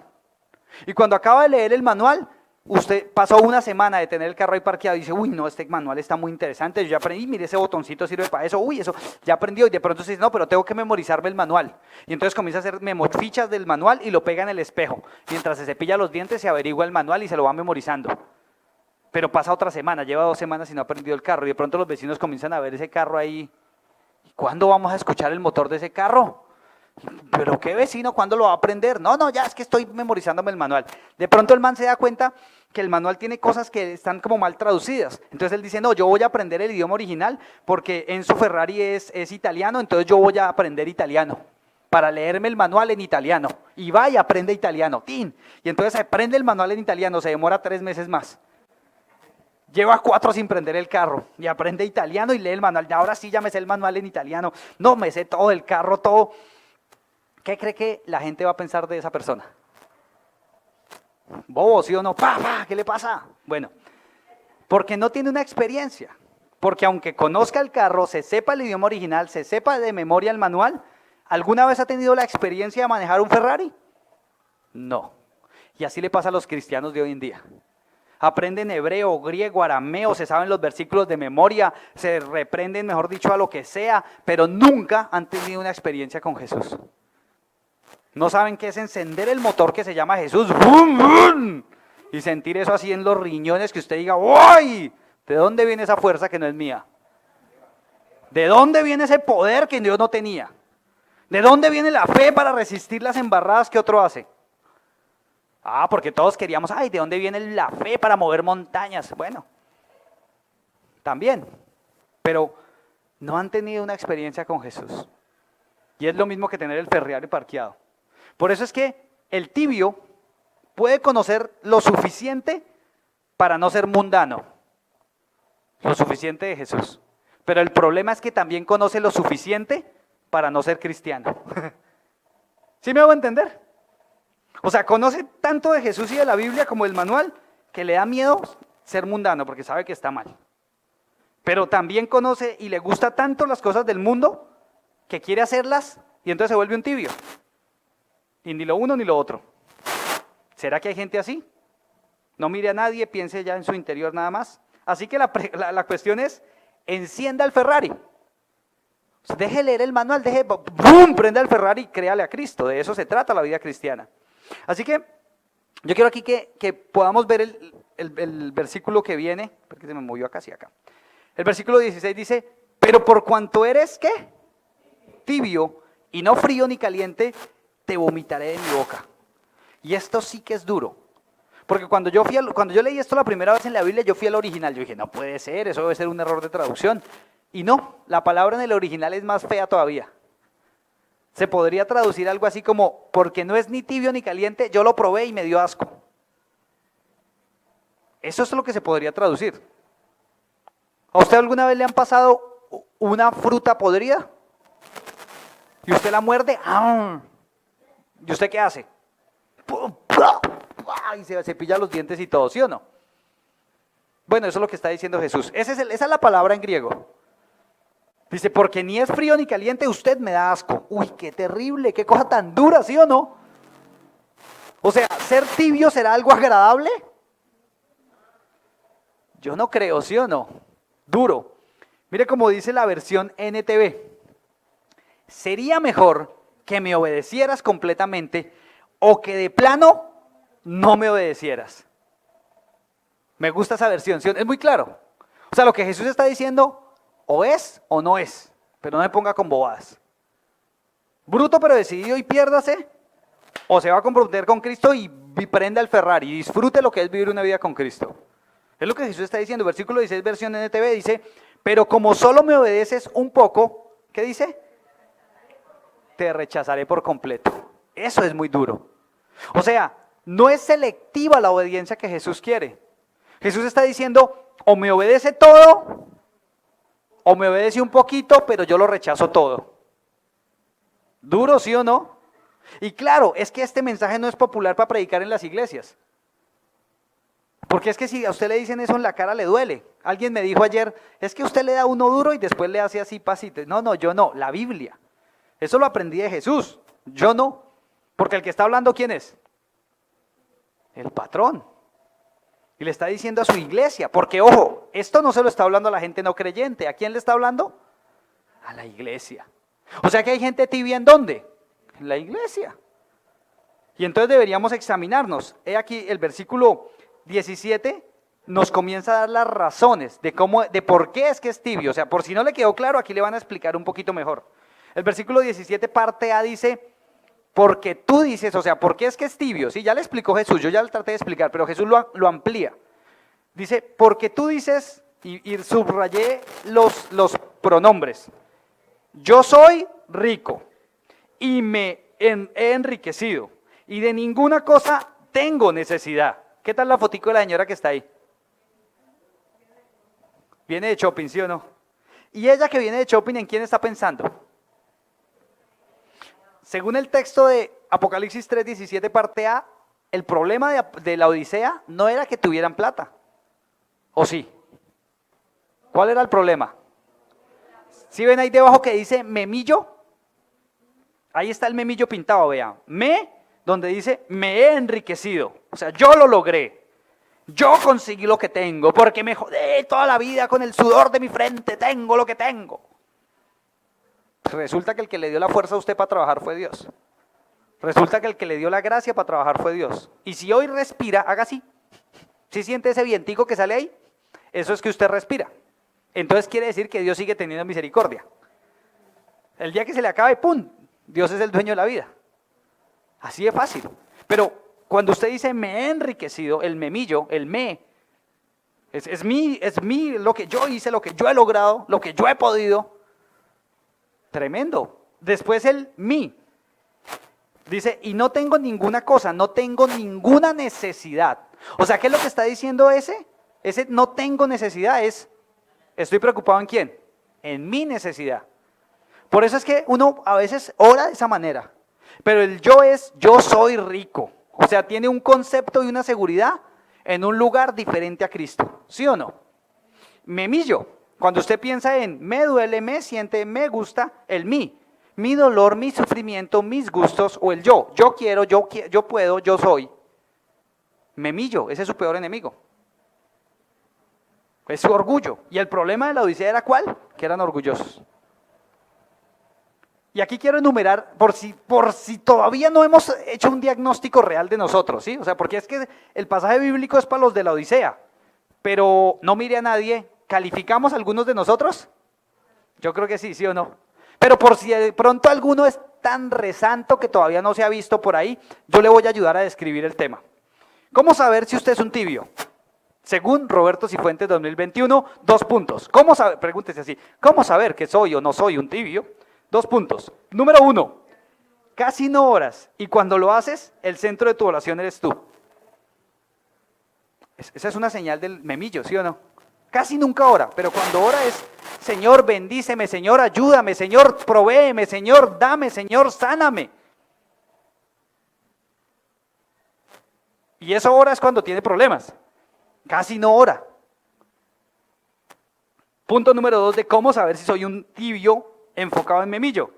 Y cuando acaba de leer el manual, usted pasó una semana de tener el carro ahí parqueado y dice: uy, no, este manual está muy interesante, yo ya aprendí, mire, ese botoncito sirve para eso, uy, eso ya aprendió. Y de pronto usted dice: no, pero tengo que memorizarme el manual. Y entonces comienza a hacer fichas del manual y lo pega en el espejo. Mientras se cepilla los dientes, se averigua el manual y se lo va memorizando. Pero pasa otra semana, lleva 2 semanas y no ha aprendido el carro. Y de pronto los vecinos comienzan a ver ese carro ahí. ¿Cuándo vamos a escuchar el motor de ese carro? ¿Pero qué vecino? ¿Cuándo lo va a aprender? No, ya es que estoy memorizándome el manual. De pronto el man se da cuenta que el manual tiene cosas que están como mal traducidas. Entonces él dice: no, yo voy a aprender el idioma original porque Enzo Ferrari es italiano, entonces yo voy a aprender italiano. para leerme el manual en italiano. Y va y aprende italiano. ¡Tin! Y entonces aprende el manual en italiano, se demora 3 meses más. Lleva 4 sin prender el carro y aprende italiano y lee el manual. Ahora sí ya me sé el manual en italiano. No, me sé todo el carro, todo. ¿Qué cree que la gente va a pensar de esa persona? Bobo, ¿sí o no? ¡Pa! ¿Qué le pasa? Bueno, porque no tiene una experiencia. Porque aunque conozca el carro, se sepa el idioma original, se sepa de memoria el manual, ¿alguna vez ha tenido la experiencia de manejar un Ferrari? No. Y así le pasa a los cristianos de hoy en día. Aprenden hebreo, griego, arameo, se saben los versículos de memoria, se reprenden, mejor dicho, a lo que sea, pero nunca han tenido una experiencia con Jesús. No saben qué es encender el motor que se llama Jesús, ¡bum, bum! Y sentir eso así en los riñones, que usted diga, ¡uy! ¿De dónde viene esa fuerza que no es mía? ¿De dónde viene ese poder que yo no tenía? ¿De dónde viene la fe para resistir las embarradas que otro hace? Ah, porque todos queríamos, ¿de dónde viene la fe para mover montañas? Bueno, también, pero no han tenido una experiencia con Jesús. Y es lo mismo que tener el Ferrari parqueado. Por eso es que el tibio puede conocer lo suficiente para no ser mundano, lo suficiente de Jesús. Pero el problema es que también conoce lo suficiente para no ser cristiano. ¿Sí me hago entender? O sea, conoce tanto de Jesús y de la Biblia como del manual que le da miedo ser mundano porque sabe que está mal. Pero también conoce y le gusta tanto las cosas del mundo que quiere hacerlas y entonces se vuelve un tibio. Y ni lo uno ni lo otro. ¿Será que hay gente así? No mire a nadie, piense ya en su interior nada más. Así que la cuestión es, encienda el Ferrari. Deje leer el manual, ¡bum! Prenda el Ferrari y créale a Cristo. De eso se trata la vida cristiana. Así que yo quiero aquí que podamos ver el versículo que viene, porque se me movió acá, sí, acá. El versículo 16 dice, pero por cuanto eres, ¿qué? Tibio y no frío ni caliente, te vomitaré de mi boca. Y esto sí que es duro. Porque cuando yo leí esto la primera vez en la Biblia, yo fui al original. Yo dije, no puede ser, eso debe ser un error de traducción. Y no, la palabra en el original es más fea todavía. Se podría traducir algo así como, porque no es ni tibio ni caliente, yo lo probé y me dio asco. Eso es lo que se podría traducir. ¿A usted alguna vez le han pasado una fruta podrida? Y usted la muerde, ¿y usted qué hace? Y se cepilla los dientes y todo, ¿sí o no? Bueno, eso es lo que está diciendo Jesús. Esa es la palabra en griego. Dice, porque ni es frío ni caliente, usted me da asco. Uy, qué terrible, qué cosa tan dura, ¿sí o no? O sea, ¿ser tibio será algo agradable? Yo no creo, ¿sí o no? Duro. Mire cómo dice la versión NTV. Sería mejor que me obedecieras completamente o que de plano no me obedecieras. Me gusta esa versión, ¿sí? Es muy claro. O sea, lo que Jesús está diciendo, o es o no es, pero no me ponga con bobadas. Bruto pero decidido y piérdase, o se va a comprometer con Cristo y prenda el Ferrari y disfrute lo que es vivir una vida con Cristo. Es lo que Jesús está diciendo. Versículo 16, versión NTV, dice, pero como solo me obedeces un poco, ¿qué dice? Te rechazaré por completo. Eso es muy duro. O sea, no es selectiva la obediencia que Jesús quiere. Jesús está diciendo, o me obedece todo, o me obedece un poquito, pero yo lo rechazo todo. ¿Duro, sí o no? Y claro, es que este mensaje no es popular para predicar en las iglesias. Porque es que si a usted le dicen eso en la cara le duele. Alguien me dijo ayer, es que usted le da uno duro y después le hace así pasito. No, yo no, la Biblia. Eso lo aprendí de Jesús, yo no. Porque el que está hablando, ¿quién es? El patrón. Y le está diciendo a su iglesia, porque ojo, esto no se lo está hablando a la gente no creyente. ¿A quién le está hablando? A la iglesia. O sea que hay gente tibia ¿en dónde? En la iglesia. Y entonces deberíamos examinarnos. He aquí el versículo 17 nos comienza a dar las razones de por qué es que es tibio. O sea, por si no le quedó claro, aquí le van a explicar un poquito mejor. El versículo 17, parte A, dice, porque tú dices, o sea, ¿por qué es que es tibio? Sí, ya le explicó Jesús, yo ya le traté de explicar, pero Jesús lo amplía. Dice, porque tú dices, y subrayé los pronombres, yo soy rico, y he enriquecido. Y de ninguna cosa tengo necesidad. ¿Qué tal la fotico de la señora que está ahí? Viene de shopping, ¿sí o no? Y ella que viene de shopping, ¿en quién está pensando? Según el texto de Apocalipsis 3:17 parte A, el problema de la Odisea no era que tuvieran plata. ¿O sí? ¿Cuál era el problema? ¿Sí ven ahí debajo que dice memillo? Ahí está el memillo pintado, vea. Donde dice, me he enriquecido. O sea, yo lo logré. Yo conseguí lo que tengo, porque me jodí toda la vida con el sudor de mi frente, tengo lo que tengo. Resulta que el que le dio la fuerza a usted para trabajar fue Dios. Resulta que el que le dio la gracia para trabajar fue Dios. Y si hoy respira, haga así. ¿Sí siente ese vientico que sale ahí? Eso es que usted respira. Entonces quiere decir que Dios sigue teniendo misericordia. El día que se le acabe, ¡pum!, Dios es el dueño de la vida. Así de fácil. Pero cuando usted dice me he enriquecido, el memillo, el es mi, lo que yo hice, lo que yo he logrado, lo que yo he podido. Tremendo. Después el mi. Dice, y no tengo ninguna cosa, no tengo ninguna necesidad. O sea, ¿qué es lo que está diciendo ese? Ese no tengo necesidad es, estoy preocupado en quién, en mi necesidad. Por eso es que uno a veces ora de esa manera. Pero el yo es, yo soy rico. O sea, tiene un concepto y una seguridad en un lugar diferente a Cristo. ¿Sí o no? Memillo. Cuando usted piensa en me duele, me siente, me gusta, el mí. Mi dolor, mi sufrimiento, mis gustos o el yo. Yo quiero, yo puedo, yo soy. Memillo, ese es su peor enemigo. Es su orgullo. Y el problema de la Odisea era ¿cuál? Que eran orgullosos. Y aquí quiero enumerar, por si todavía no hemos hecho un diagnóstico real de nosotros, ¿sí? O sea, porque es que el pasaje bíblico es para los de la Odisea, pero no mire a nadie. ¿Calificamos a algunos de nosotros? Yo creo que sí, ¿sí o no? Pero por si de pronto alguno es tan resanto que todavía no se ha visto por ahí, yo le voy a ayudar a describir el tema. ¿Cómo saber si usted es un tibio? Según Roberto Cifuentes 2021, 2 puntos. ¿Cómo saber? Pregúntese así, ¿cómo saber que soy o no soy un tibio? 2 puntos. Número 1, casi no oras y cuando lo haces, el centro de tu oración eres tú. Esa es una señal del memillo, ¿sí o no? Casi nunca ora, pero cuando ora es, Señor, bendíceme, Señor, ayúdame, Señor, provéeme, Señor, dame, Señor, sáname. Y eso ora es cuando tiene problemas. Casi no ora. Punto número 2 de cómo saber si soy un tibio enfocado en memillo.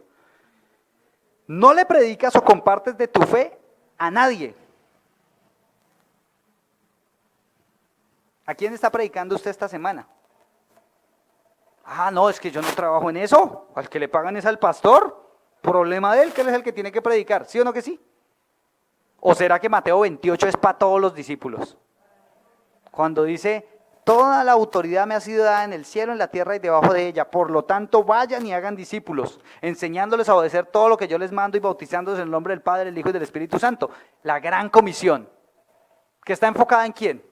No le predicas o compartes de tu fe a nadie. ¿A quién está predicando usted esta semana? Ah, no, es que yo no trabajo en eso. Al que le pagan es al pastor. Problema de él, que él es el que tiene que predicar. ¿Sí o no que sí? ¿O será que Mateo 28 es para todos los discípulos? Cuando dice, toda la autoridad me ha sido dada en el cielo, en la tierra y debajo de ella. Por lo tanto, vayan y hagan discípulos, enseñándoles a obedecer todo lo que yo les mando y bautizándoles en el nombre del Padre, del Hijo y del Espíritu Santo. La gran comisión. ¿Que está enfocada en quién?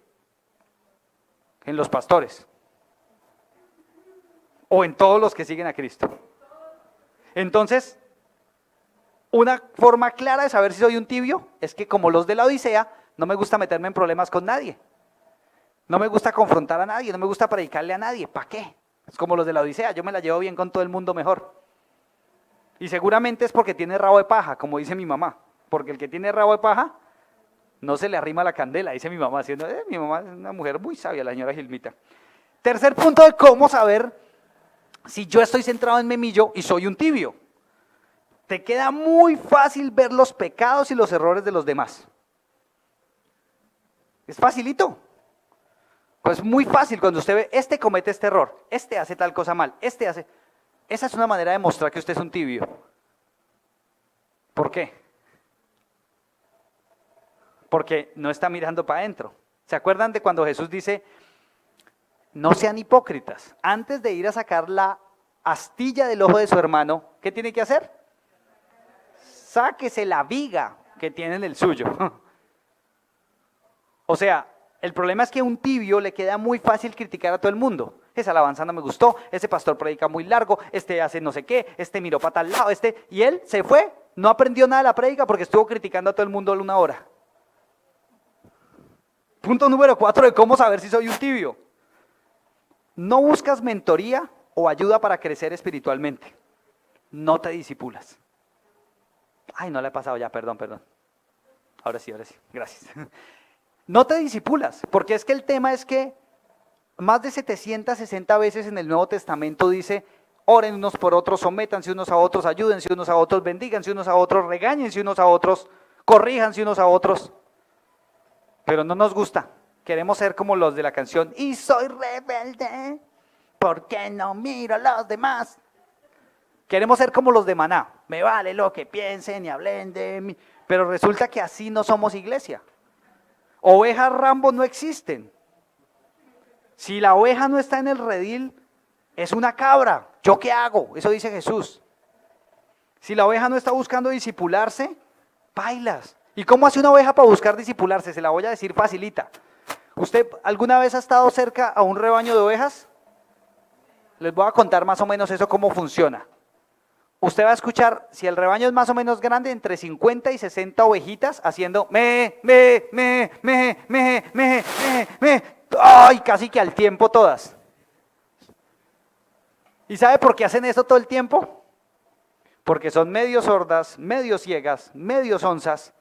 En los pastores. O en todos los que siguen a Cristo. Entonces, una forma clara de saber si soy un tibio es que como los de la Odisea, no me gusta meterme en problemas con nadie. No me gusta confrontar a nadie, no me gusta predicarle a nadie. ¿Para qué? Es como los de la Odisea, yo me la llevo bien con todo el mundo mejor. Y seguramente es porque tiene rabo de paja, como dice mi mamá. Porque el que tiene rabo de paja, no se le arrima la candela, dice mi mamá. Haciendo, mi mamá es una mujer muy sabia, la señora Gilmita. Tercer punto de cómo saber si yo estoy centrado en memillo y soy un tibio. Te queda muy fácil ver los pecados y los errores de los demás. Es facilito. Pues muy fácil cuando usted ve, este comete este error, este hace tal cosa mal, este hace... Esa es una manera de mostrar que usted es un tibio. ¿Por qué? Porque no está mirando para adentro. ¿Se acuerdan de cuando Jesús dice, no sean hipócritas? Antes de ir a sacar la astilla del ojo de su hermano, ¿qué tiene que hacer? Sáquese la viga que tiene en el suyo. O sea, el problema es que a un tibio le queda muy fácil criticar a todo el mundo. Esa alabanza no me gustó, ese pastor predica muy largo, este hace no sé qué, este miró para tal lado, y él se fue no aprendió nada de la prédica porque estuvo criticando a todo el mundo 1 hora. Punto número 4 de cómo saber si soy un tibio. No buscas mentoría o ayuda para crecer espiritualmente. No te disipulas. Ay, no le he pasado ya, perdón. Ahora sí, gracias. No te disipulas, porque es que el tema es que más de 760 veces en el Nuevo Testamento dice, oren unos por otros, sométanse unos a otros, ayúdense unos a otros, bendíganse unos a otros, regáñense unos a otros, corríjanse unos a otros. Pero no nos gusta, queremos ser como los de la canción, y soy rebelde, porque no miro a los demás. Queremos ser como los de Maná, me vale lo que piensen y hablen de mí, pero resulta que así no somos iglesia. Ovejas Rambo no existen. Si la oveja no está en el redil, es una cabra. ¿Yo qué hago? Eso dice Jesús. Si la oveja no está buscando disipularse, bailas. ¿Y cómo hace una oveja para buscar disipularse? Se la voy a decir facilita. ¿Usted alguna vez ha estado cerca a un rebaño de ovejas? Les voy a contar más o menos eso cómo funciona. Usted va a escuchar, si el rebaño es más o menos grande, entre 50 y 60 ovejitas haciendo me, ¡ay! Casi que al tiempo todas. ¿Y sabe por qué hacen eso todo el tiempo? Porque son medio sordas, medio ciegas, medio sonzas.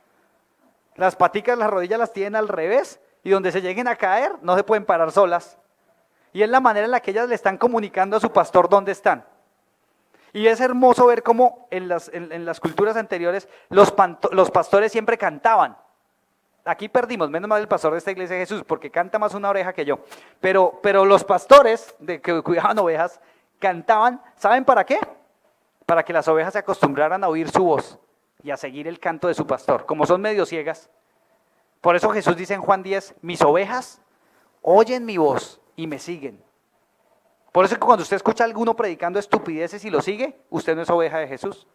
Las paticas, las rodillas las tienen al revés y donde se lleguen a caer no se pueden parar solas. Y es la manera en la que ellas le están comunicando a su pastor dónde están. Y es hermoso ver cómo en las culturas anteriores los pastores siempre cantaban. Aquí perdimos, menos mal el pastor de esta iglesia de Jesús, porque canta más una oreja que yo. Pero los pastores que cuidaban ovejas cantaban, ¿saben para qué? Para que las ovejas se acostumbraran a oír su voz y a seguir el canto de su pastor, como son medio ciegas. Por eso Jesús dice en Juan 10, mis ovejas oyen mi voz y me siguen. Por eso que cuando usted escucha a alguno predicando estupideces y lo sigue, usted no es oveja de Jesús.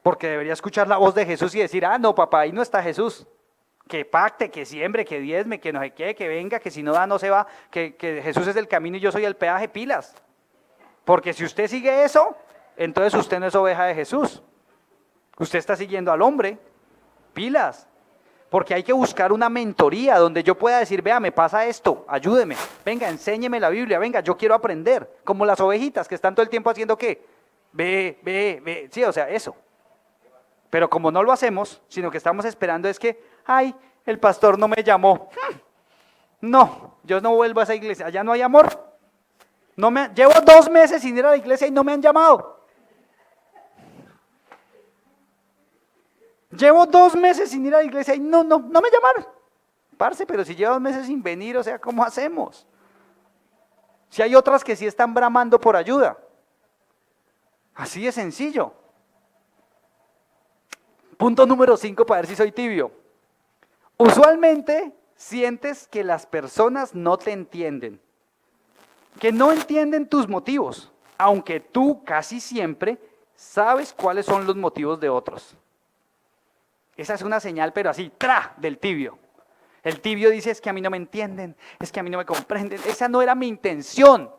Porque debería escuchar la voz de Jesús y decir, no papá, ahí no está Jesús. Que pacte, que siembre, que diezme, que no sé qué, que venga, que si no da no se va, que Jesús es el camino y yo soy el peaje, pilas. Porque si usted sigue eso, entonces usted no es oveja de Jesús. Usted está siguiendo al hombre, pilas. Porque hay que buscar una mentoría donde yo pueda decir, vea, me pasa esto, ayúdeme, venga, enséñeme la Biblia, venga, yo quiero aprender. Como las ovejitas que están todo el tiempo haciendo ¿qué? Ve, sí, o sea, eso. Pero como no lo hacemos, sino que estamos esperando es que, ay, el pastor no me llamó. No, yo no vuelvo a esa iglesia, allá no hay amor. Llevo 2 meses sin ir a la iglesia y no me han llamado. Llevo 2 meses sin ir a la iglesia y no me llamaron. Parce, pero si llevo 2 meses sin venir, o sea, ¿cómo hacemos? Si hay otras que sí están bramando por ayuda. Así de sencillo. Punto número 5 para ver si soy tibio. Usualmente sientes que las personas no te entienden, que no entienden tus motivos, aunque tú casi siempre sabes cuáles son los motivos de otros. Esa es una señal, pero así, del tibio. El tibio dice, es que a mí no me entienden, es que a mí no me comprenden. Esa no era mi intención.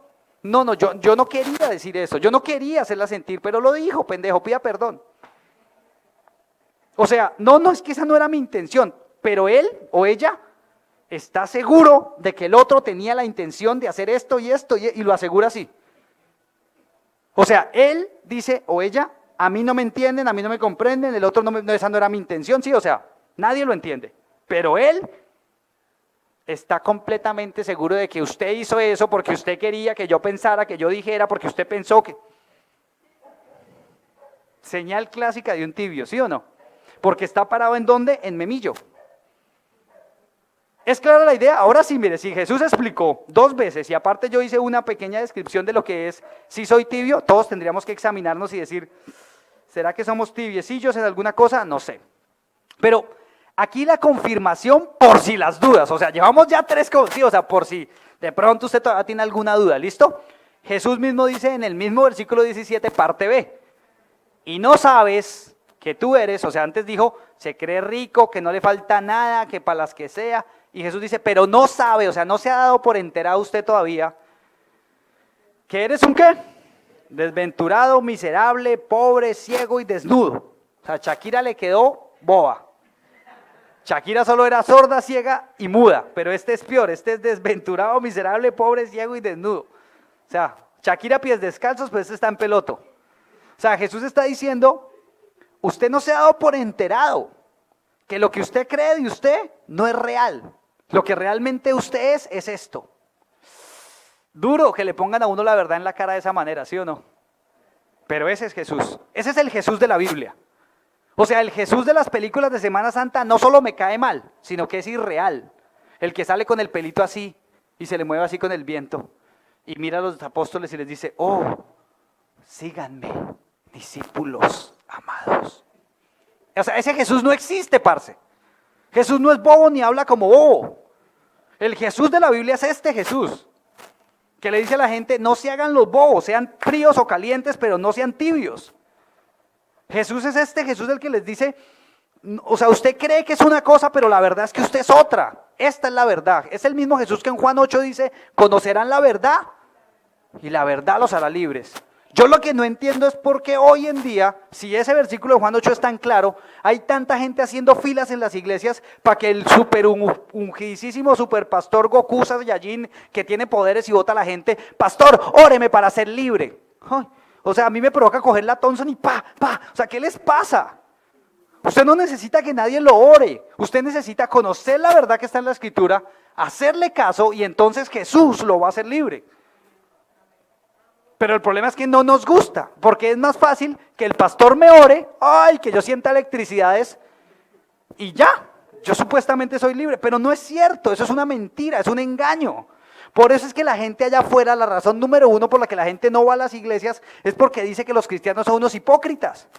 No, yo no quería decir eso, yo no quería hacerla sentir, pero lo dijo, pendejo, pida perdón. O sea, no, es que esa no era mi intención, pero él o ella está seguro de que el otro tenía la intención de hacer esto y lo asegura así. O sea, él dice o ella, a mí no me entienden, a mí no me comprenden, el otro esa no era mi intención, sí, o sea, nadie lo entiende. Pero él está completamente seguro de que usted hizo eso porque usted quería que yo pensara, que yo dijera, porque usted pensó que... Señal clásica de un tibio, ¿sí o no? Porque está parado ¿en dónde? En memillo. ¿Es clara la idea? Ahora sí, mire, si Jesús explicó 2 veces y aparte yo hice una pequeña descripción de lo que es si soy tibio, todos tendríamos que examinarnos y decir, ¿será que somos tibiecillos en alguna cosa? No sé. Pero aquí la confirmación por si las dudas, o sea, llevamos ya 3 cosas, sí, o sea, por si de pronto usted todavía tiene alguna duda, ¿listo? Jesús mismo dice en el mismo versículo 17, parte B, y no sabes que tú eres, o sea, antes dijo, se cree rico, que no le falta nada, que para las que sea, y Jesús dice, pero no sabe, o sea, no se ha dado por enterado usted todavía, que eres un ¿qué? Desventurado, miserable, pobre, ciego y desnudo. O sea, Shakira le quedó boba. Shakira solo era sorda, ciega y muda, pero este es peor, este es desventurado, miserable, pobre, ciego y desnudo. O sea, Shakira pies descalzos, pero este está en peloto. O sea, Jesús está diciendo, usted no se ha dado por enterado que lo que usted cree de usted no es real. Lo que realmente usted es esto. Duro que le pongan a uno la verdad en la cara de esa manera, ¿sí o no? Pero ese es Jesús, ese es el Jesús de la Biblia. O sea, el Jesús de las películas de Semana Santa no solo me cae mal, sino que es irreal. El que sale con el pelito así y se le mueve así con el viento y mira a los apóstoles y les dice, oh, síganme, discípulos amados. O sea, ese Jesús no existe, parce. Jesús no es bobo ni habla como bobo. El Jesús de la Biblia es este Jesús, que le dice a la gente, no se hagan los bobos, sean fríos o calientes, pero no sean tibios. Jesús es este Jesús el que les dice, o sea, usted cree que es una cosa, pero la verdad es que usted es otra. Esta es la verdad. Es el mismo Jesús que en Juan 8 dice, conocerán la verdad y la verdad los hará libres. Yo lo que no entiendo es por qué hoy en día, si ese versículo de Juan 8 es tan claro, hay tanta gente haciendo filas en las iglesias para que el super ungidísimo superpastor Goku Saiyajin, que tiene poderes y vota a la gente, pastor, óreme para ser libre. Ay, o sea, a mí me provoca coger la Thompson y o sea, ¿qué les pasa? Usted no necesita que nadie lo ore, usted necesita conocer la verdad que está en la Escritura, hacerle caso y entonces Jesús lo va a hacer libre. Pero el problema es que no nos gusta, porque es más fácil que el pastor me ore, ay, que yo sienta electricidades y ya, yo supuestamente soy libre, pero no es cierto, eso es una mentira, es un engaño. Por eso es que la gente allá afuera, la razón número uno por la que la gente no va a las iglesias es porque dice que los cristianos son unos hipócritas.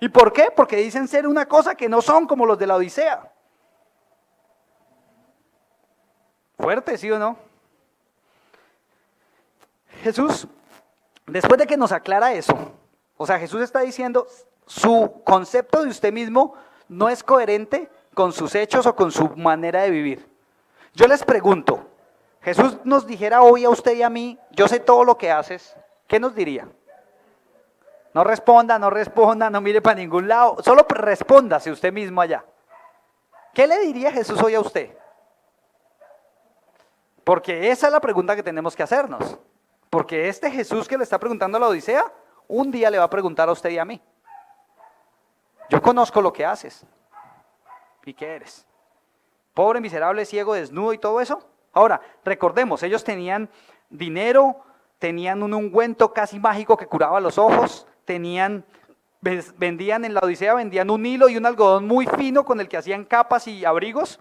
¿Y por qué? Porque dicen ser una cosa que no son, como los de la Odisea. Fuerte, ¿sí o no? Jesús, después de que nos aclara eso, o sea, Jesús está diciendo, su concepto de usted mismo no es coherente con sus hechos o con su manera de vivir. Yo les pregunto, Jesús nos dijera hoy a usted y a mí, yo sé todo lo que haces, ¿qué nos diría? No responda, no mire para ningún lado, solo respóndase usted mismo allá. ¿Qué le diría Jesús hoy a usted? Porque esa es la pregunta que tenemos que hacernos. Porque este Jesús que le está preguntando a la Odisea, un día le va a preguntar a usted y a mí. Yo conozco lo que haces. ¿Y qué eres? Pobre, miserable, ciego, desnudo y todo eso. Ahora, recordemos, ellos tenían dinero, tenían un ungüento casi mágico que curaba los ojos, vendían en la Odisea, vendían un hilo y un algodón muy fino con el que hacían capas y abrigos.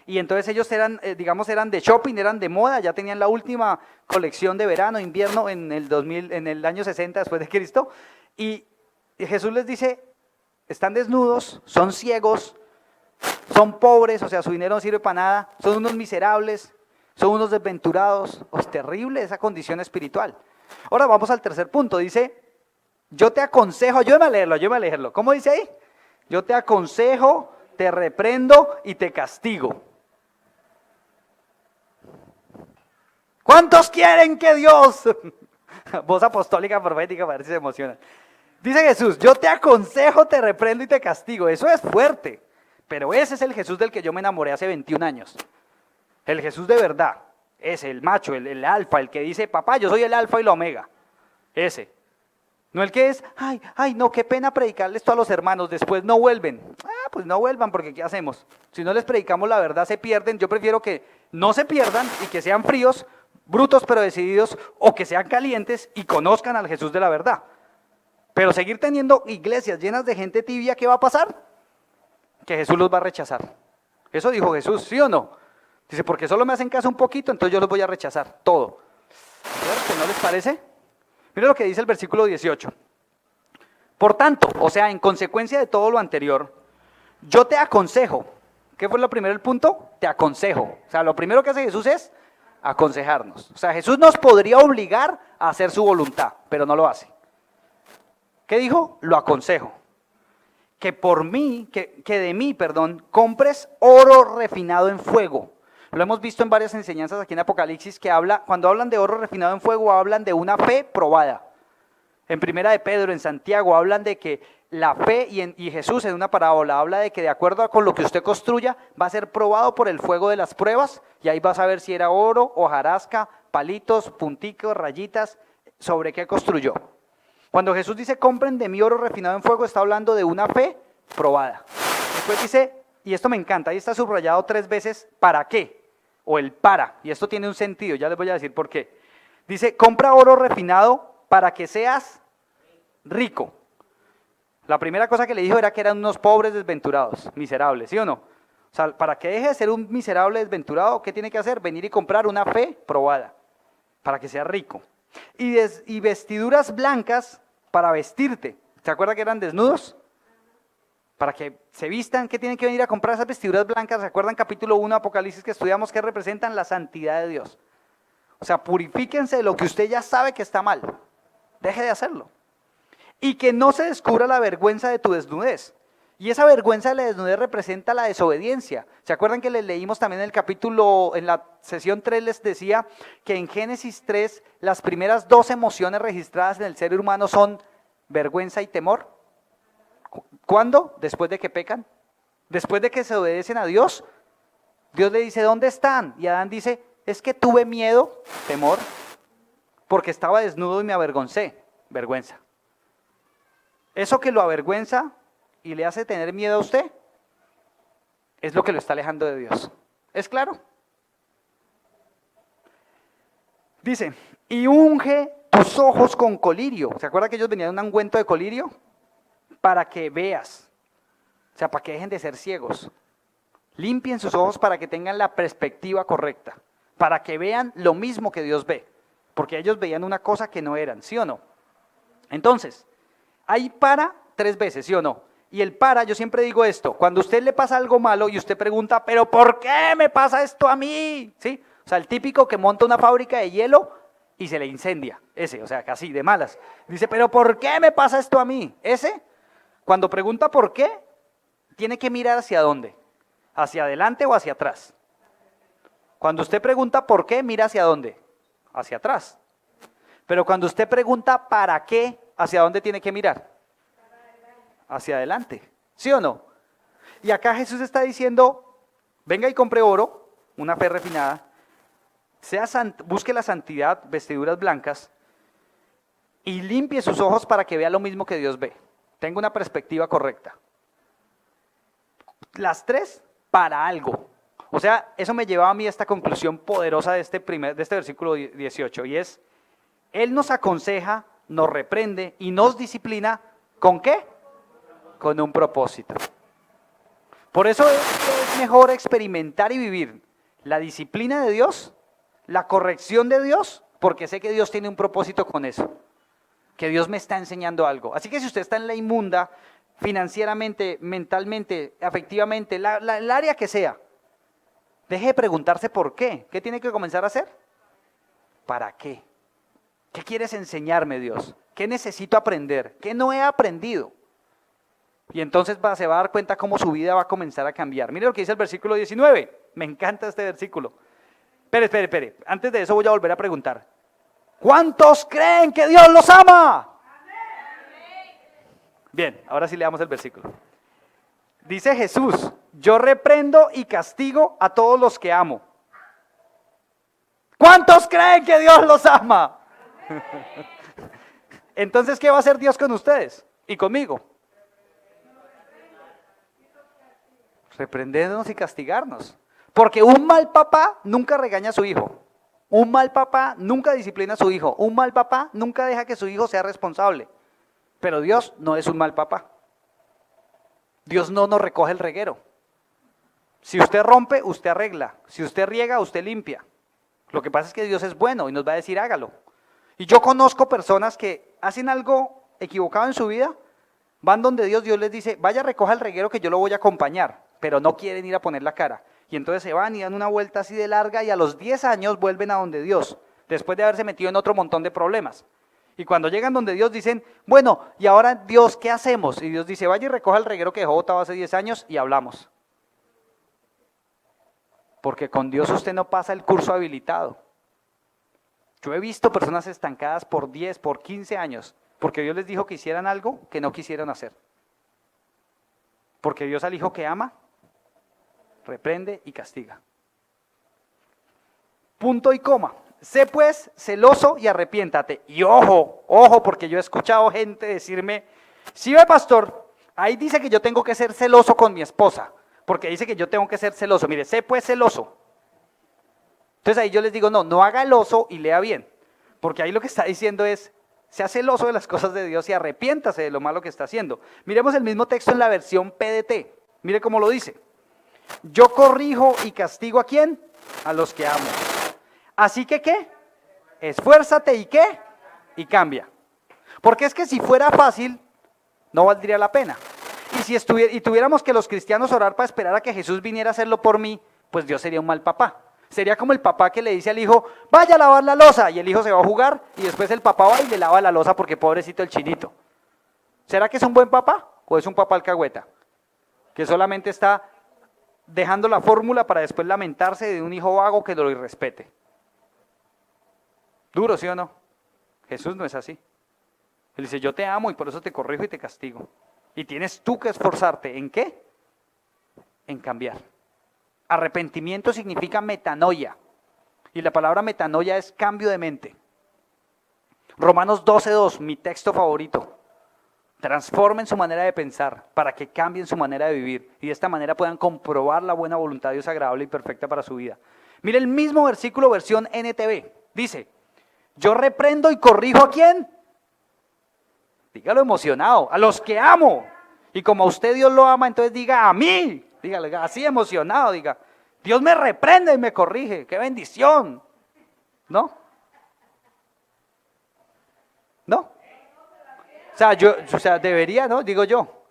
Y entonces ellos eran, eran de shopping, eran de moda, ya tenían la última colección de verano, invierno en el 2000, en el año 60 después de Cristo. Y Jesús les dice, están desnudos, son ciegos, son pobres, o sea, su dinero no sirve para nada, son unos miserables, son unos desventurados. Es terrible esa condición espiritual. Ahora vamos al tercer punto, dice, yo te aconsejo, ayúdame a leerlo. ¿Cómo dice ahí? Yo te aconsejo, te reprendo y te castigo. ¿Cuántos quieren que Dios? Voz apostólica profética, para ver si se emocionan. Dice Jesús, yo te aconsejo, te reprendo y te castigo. Eso es fuerte, pero ese es el Jesús del que yo me enamoré hace 21 años. El Jesús de verdad, ese, el macho, el alfa, el que dice, papá, yo soy el alfa y la omega. Ese. No el que es, ay, no, qué pena predicarle esto a los hermanos, después no vuelven. Pues no vuelvan, porque ¿qué hacemos? Si no les predicamos la verdad, se pierden. Yo prefiero que no se pierdan y que sean fríos, brutos pero decididos, o que sean calientes y conozcan al Jesús de la verdad. Pero seguir teniendo iglesias llenas de gente tibia, ¿qué va a pasar? Que Jesús los va a rechazar. Eso dijo Jesús, ¿sí o no? Dice, porque solo me hacen caso un poquito, entonces yo los voy a rechazar, todo. ¿No les parece? Mira lo que dice el versículo 18. Por tanto, o sea, en consecuencia de todo lo anterior, yo te aconsejo. ¿Qué fue lo primero el punto? Te aconsejo. O sea, lo primero que hace Jesús es aconsejarnos. O sea, Jesús nos podría obligar a hacer su voluntad, pero no lo hace. ¿Qué dijo? Lo aconsejo. Que de mí, compres oro refinado en fuego, Lo hemos visto en varias enseñanzas aquí en Apocalipsis que cuando hablan de oro refinado en fuego, hablan de una fe probada. En Primera de Pedro, en Santiago, hablan de que la fe y Jesús en una parábola habla de que de acuerdo con lo que usted construya va a ser probado por el fuego de las pruebas y ahí vas a ver si era oro, hojarasca, palitos, punticos, rayitas, sobre qué construyó. Cuando Jesús dice compren de mí oro refinado en fuego, está hablando de una fe probada. Después dice, y esto me encanta, ahí está subrayado 3 veces, ¿para qué? O el para, y esto tiene un sentido, ya les voy a decir por qué. Dice, compra oro refinado para que seas rico. La primera cosa que le dijo era que eran unos pobres desventurados, miserables, ¿sí o no? O sea, para que deje de ser un miserable desventurado, ¿qué tiene que hacer? Venir y comprar una fe probada, para que sea rico. Y vestiduras blancas para vestirte. ¿Se acuerda que eran desnudos? Para que se vistan, ¿qué tienen que venir a comprar esas vestiduras blancas? ¿Se acuerdan capítulo 1 Apocalipsis que estudiamos que representan la santidad de Dios? O sea, purifíquense de lo que usted ya sabe que está mal. Deje de hacerlo. Y que no se descubra la vergüenza de tu desnudez. Y esa vergüenza de la desnudez representa la desobediencia. ¿Se acuerdan que les leímos también en el capítulo, en la sesión 3 les decía que en Génesis 3 las primeras 2 emociones registradas en el ser humano son vergüenza y temor? ¿Cuándo? Después de que pecan. Después de que se obedecen a Dios, Dios le dice, ¿dónde están? Y Adán dice, es que tuve miedo, temor, porque estaba desnudo y me avergoncé, vergüenza. Eso que lo avergüenza y le hace tener miedo a usted, es lo que lo está alejando de Dios. ¿Es claro? Dice, y unge tus ojos con colirio. ¿Se acuerda que ellos venían en un ungüento de colirio? Para que veas, o sea, para que dejen de ser ciegos. Limpien sus ojos para que tengan la perspectiva correcta, para que vean lo mismo que Dios ve, porque ellos veían una cosa que no eran, ¿sí o no? Entonces, hay para 3 veces, ¿sí o no? Y el para, yo siempre digo esto, cuando a usted le pasa algo malo y usted pregunta, ¿pero por qué me pasa esto a mí? ¿Sí? O sea, el típico que monta una fábrica de hielo y se le incendia, ese, o sea, casi de malas. Dice, ¿pero por qué me pasa esto a mí? Ese, cuando pregunta por qué, tiene que mirar hacia dónde, hacia adelante o hacia atrás. Cuando usted pregunta por qué, mira hacia dónde, hacia atrás. Pero cuando usted pregunta para qué, ¿hacia dónde tiene que mirar? Hacia adelante, ¿sí o no? Y acá Jesús está diciendo, venga y compre oro, una fe refinada, busque la santidad, vestiduras blancas, y limpie sus ojos para que vea lo mismo que Dios ve. Tenga una perspectiva correcta. Las 3 para algo. O sea, eso me lleva a mí a esta conclusión poderosa de este versículo 18, y es, Él nos aconseja, nos reprende y nos disciplina, ¿con qué? Con un propósito. Por eso es mejor experimentar y vivir la disciplina de Dios, la corrección de Dios, porque sé que Dios tiene un propósito con eso, que Dios me está enseñando algo. Así que si usted está en la inmunda, financieramente, mentalmente, afectivamente, el área que sea, deje de preguntarse por qué. ¿Qué tiene que comenzar a hacer? ¿Para qué? ¿Qué quieres enseñarme, Dios? ¿Qué necesito aprender? ¿Qué no he aprendido? Y entonces se va a dar cuenta cómo su vida va a comenzar a cambiar. Mire lo que dice el versículo 19. Me encanta este versículo. Espere. Antes de eso voy a volver a preguntar. ¿Cuántos creen que Dios los ama? Bien, ahora sí leamos el versículo. Dice Jesús, yo reprendo y castigo a todos los que amo. ¿Cuántos creen que Dios los ama? Entonces, ¿qué va a hacer Dios con ustedes y conmigo? Reprendernos y castigarnos. Porque un mal papá nunca regaña a su hijo. Un mal papá nunca disciplina a su hijo. Un mal papá nunca deja que su hijo sea responsable. Pero Dios no es un mal papá. Dios no nos recoge el reguero. Si usted rompe, usted arregla. Si usted riega, usted limpia. Lo que pasa es que Dios es bueno y nos va a decir hágalo. Y yo conozco personas que hacen algo equivocado en su vida, van donde Dios les dice, vaya recoja el reguero que yo lo voy a acompañar, pero no quieren ir a poner la cara. Y entonces se van y dan una vuelta así de larga y a los 10 años vuelven a donde Dios, después de haberse metido en otro montón de problemas. Y cuando llegan donde Dios dicen, bueno, y ahora Dios, ¿qué hacemos? Y Dios dice, vaya y recoja el reguero que dejó botado hace 10 años y hablamos. Porque con Dios usted no pasa el curso habilitado. Yo he visto personas estancadas por 10, por 15 años, porque Dios les dijo que hicieran algo que no quisieron hacer. Porque Dios al hijo que ama, reprende y castiga. Punto y coma. Sé pues celoso y arrepiéntate. Y ojo, ojo, porque yo he escuchado gente decirme, sí ve pastor, ahí dice que yo tengo que ser celoso con mi esposa, porque dice que yo tengo que ser celoso. Mire, sé pues celoso. Entonces ahí yo les digo, no haga el oso y lea bien, porque ahí lo que está diciendo es, sea celoso de las cosas de Dios y arrepiéntase de lo malo que está haciendo. Miremos el mismo texto en la versión PDT, mire cómo lo dice. Yo corrijo y castigo ¿a quién? A los que amo. Así que ¿qué? Esfuérzate y ¿qué? Y cambia. Porque es que si fuera fácil, no valdría la pena. Y tuviéramos que los cristianos orar para esperar a que Jesús viniera a hacerlo por mí, pues Dios sería un mal papá. Sería como el papá que le dice al hijo, vaya a lavar la loza, y el hijo se va a jugar, y después el papá va y le lava la loza porque pobrecito el chinito. ¿Será que es un buen papá o es un papá alcahueta? Que solamente está dejando la fórmula para después lamentarse de un hijo vago que lo irrespete. Duro, ¿sí o no? Jesús no es así. Él dice, yo te amo y por eso te corrijo y te castigo. Y tienes tú que esforzarte. ¿En qué? En cambiar. Arrepentimiento significa metanoia. Y la palabra metanoia es cambio de mente. Romanos 12:2, mi texto favorito. Transformen su manera de pensar para que cambien su manera de vivir. Y de esta manera puedan comprobar la buena voluntad de Dios agradable y perfecta para su vida. Mire el mismo versículo, versión NTV. Dice, yo reprendo y corrijo ¿a quién? Dígalo emocionado, a los que amo. Y como a usted Dios lo ama, entonces diga a mí. Dígale así emocionado, diga, Dios me reprende y me corrige. ¡Qué bendición! ¿No? ¿No? O sea, debería, ¿no? Digo yo.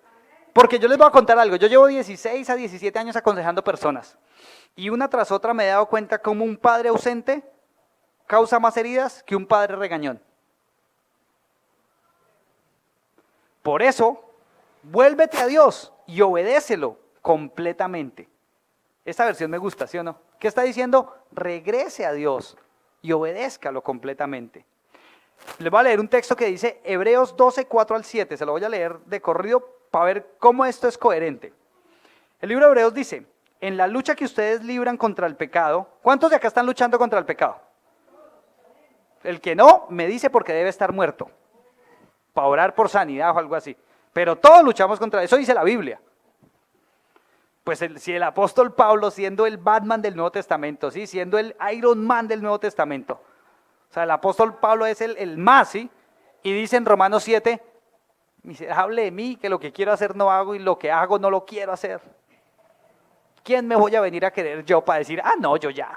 Porque yo les voy a contar algo. Yo llevo 16 a 17 años aconsejando personas. Y una tras otra me he dado cuenta cómo un padre ausente causa más heridas que un padre regañón. Por eso, vuélvete a Dios y obedécelo completamente. Esta versión me gusta, ¿sí o no? ¿Qué está diciendo? Regrese a Dios y obedézcalo completamente. Les voy a leer un texto que dice Hebreos 12, 4 al 7. Se lo voy a leer de corrido para ver cómo esto es coherente. El libro de Hebreos dice, en la lucha que ustedes libran contra el pecado, ¿cuántos de acá están luchando contra el pecado? El que no, me dice porque debe estar muerto, para orar por sanidad o algo así. Pero todos luchamos contra eso, dice la Biblia. Pues si el apóstol Pablo, siendo el Batman del Nuevo Testamento, ¿sí? Siendo el Iron Man del Nuevo Testamento, o sea, el apóstol Pablo es el más, ¿sí? Y dice en Romanos 7, miserable de mí, que lo que quiero hacer no hago y lo que hago no lo quiero hacer. ¿Quién me voy a venir a querer yo para decir, no, yo ya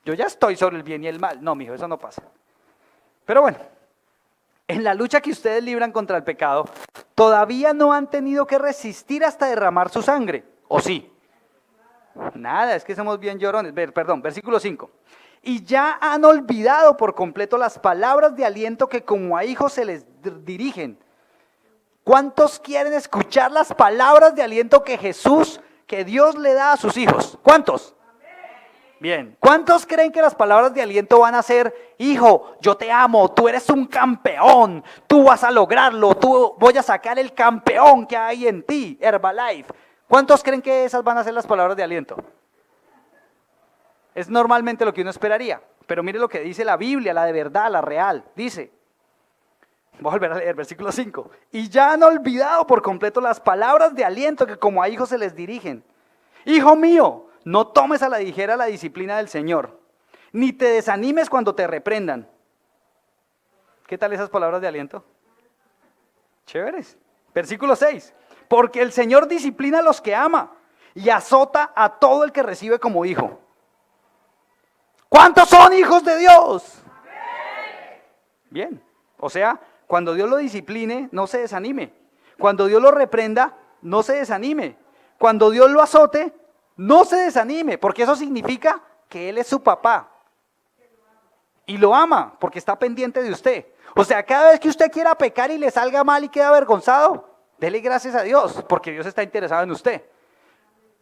estoy sobre el bien y el mal? No, mijo, eso no pasa. Pero bueno, en la lucha que ustedes libran contra el pecado, todavía no han tenido que resistir hasta derramar su sangre, ¿o sí? Nada, es que somos bien llorones. Perdón, versículo 5. Y ya han olvidado por completo las palabras de aliento que como a hijos se les dirigen. ¿Cuántos quieren escuchar las palabras de aliento que Dios le da a sus hijos? ¿Cuántos? Bien. ¿Cuántos creen que las palabras de aliento van a ser, hijo, yo te amo, tú eres un campeón, tú vas a lograrlo, voy a sacar el campeón que hay en ti, Herbalife? ¿Cuántos creen que esas van a ser las palabras de aliento? Es normalmente lo que uno esperaría, pero mire lo que dice la Biblia, la de verdad, la real. Dice, voy a volver a leer, versículo 5. Y ya han olvidado por completo las palabras de aliento que como a hijos se les dirigen. Hijo mío, no tomes a la ligera la disciplina del Señor, ni te desanimes cuando te reprendan. ¿Qué tal esas palabras de aliento? Chéveres. Versículo 6. Porque el Señor disciplina a los que ama y azota a todo el que recibe como hijo. ¿Cuántos son hijos de Dios? Bien, o sea, cuando Dios lo discipline, no se desanime. Cuando Dios lo reprenda, no se desanime. Cuando Dios lo azote, no se desanime, porque eso significa que Él es su papá. Y lo ama, porque está pendiente de usted. O sea, cada vez que usted quiera pecar y le salga mal y queda avergonzado, dele gracias a Dios, porque Dios está interesado en usted.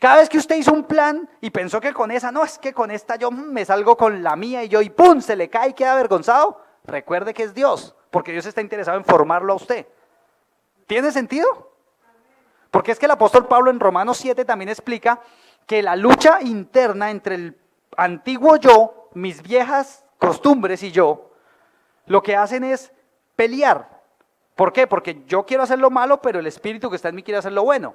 Cada vez que usted hizo un plan y pensó que con esa, no, es que con esta yo me salgo con la mía y yo, y ¡pum!, se le cae y queda avergonzado. Recuerde que es Dios, porque Dios está interesado en formarlo a usted. ¿Tiene sentido? Porque es que el apóstol Pablo en Romanos 7 también explica que la lucha interna entre el antiguo yo, mis viejas costumbres y yo, lo que hacen es pelear. ¿Por qué? Porque yo quiero hacer lo malo, pero el espíritu que está en mí quiere hacer lo bueno.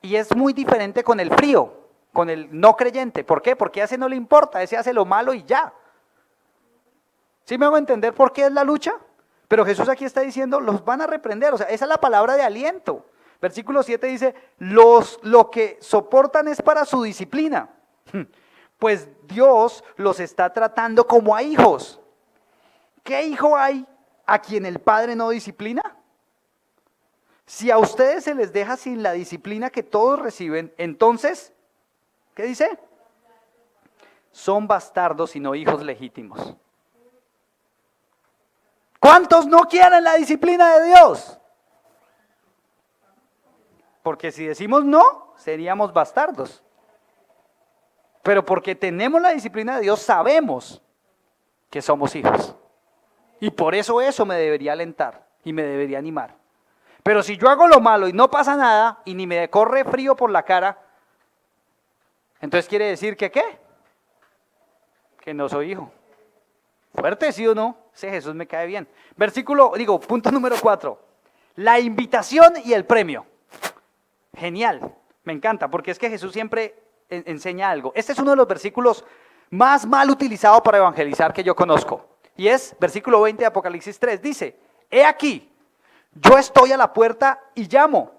Y es muy diferente con el frío, con el no creyente. ¿Por qué? Porque a ese no le importa, ese hace lo malo y ya. ¿Sí me hago entender por qué es la lucha? Pero Jesús aquí está diciendo, los van a reprender, o sea, esa es la palabra de aliento. Versículo 7 dice, lo que soportan es para su disciplina, pues Dios los está tratando como a hijos. ¿Qué hijo hay a quien el padre no disciplina? Si a ustedes se les deja sin la disciplina que todos reciben, entonces, ¿qué dice? Son bastardos y no hijos legítimos. ¿Cuántos no quieren la disciplina de Dios? Porque si decimos no, seríamos bastardos. Pero porque tenemos la disciplina de Dios, sabemos que somos hijos. Y por eso me debería alentar y me debería animar. Pero si yo hago lo malo y no pasa nada y ni me corre frío por la cara, entonces quiere decir que ¿qué? Que no soy hijo. Fuerte, ¿sí o no? Ese Jesús me cae bien. Punto número 4. La invitación y el premio. Genial, me encanta, porque es que Jesús siempre enseña algo. Este es uno de los versículos más mal utilizados para evangelizar que yo conozco. Y es versículo 20 de Apocalipsis 3. Dice, he aquí, yo estoy a la puerta y llamo.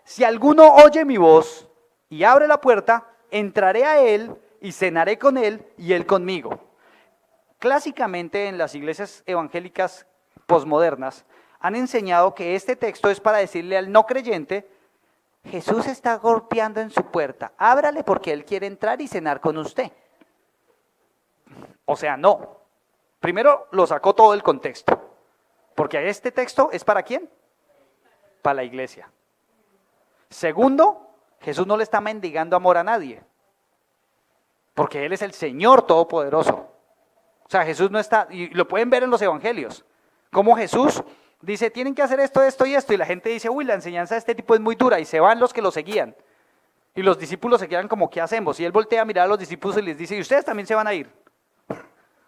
Si alguno oye mi voz y abre la puerta, entraré a él y cenaré con él y él conmigo. Clásicamente en las iglesias evangélicas posmodernas han enseñado que este texto es para decirle al no creyente, Jesús está golpeando en su puerta, ábrale porque Él quiere entrar y cenar con usted. O sea, no. Primero lo sacó todo el contexto, porque este texto es ¿para quién? Para la iglesia. Segundo, Jesús no le está mendigando amor a nadie, porque Él es el Señor Todopoderoso. O sea, Jesús no está, y lo pueden ver en los evangelios, como Jesús dice, tienen que hacer esto, esto y esto, y la gente dice, uy, la enseñanza de este tipo es muy dura, y se van los que lo seguían. Y los discípulos se quedan como, ¿qué hacemos? Y él voltea a mirar a los discípulos y les dice, ¿y ustedes también se van a ir?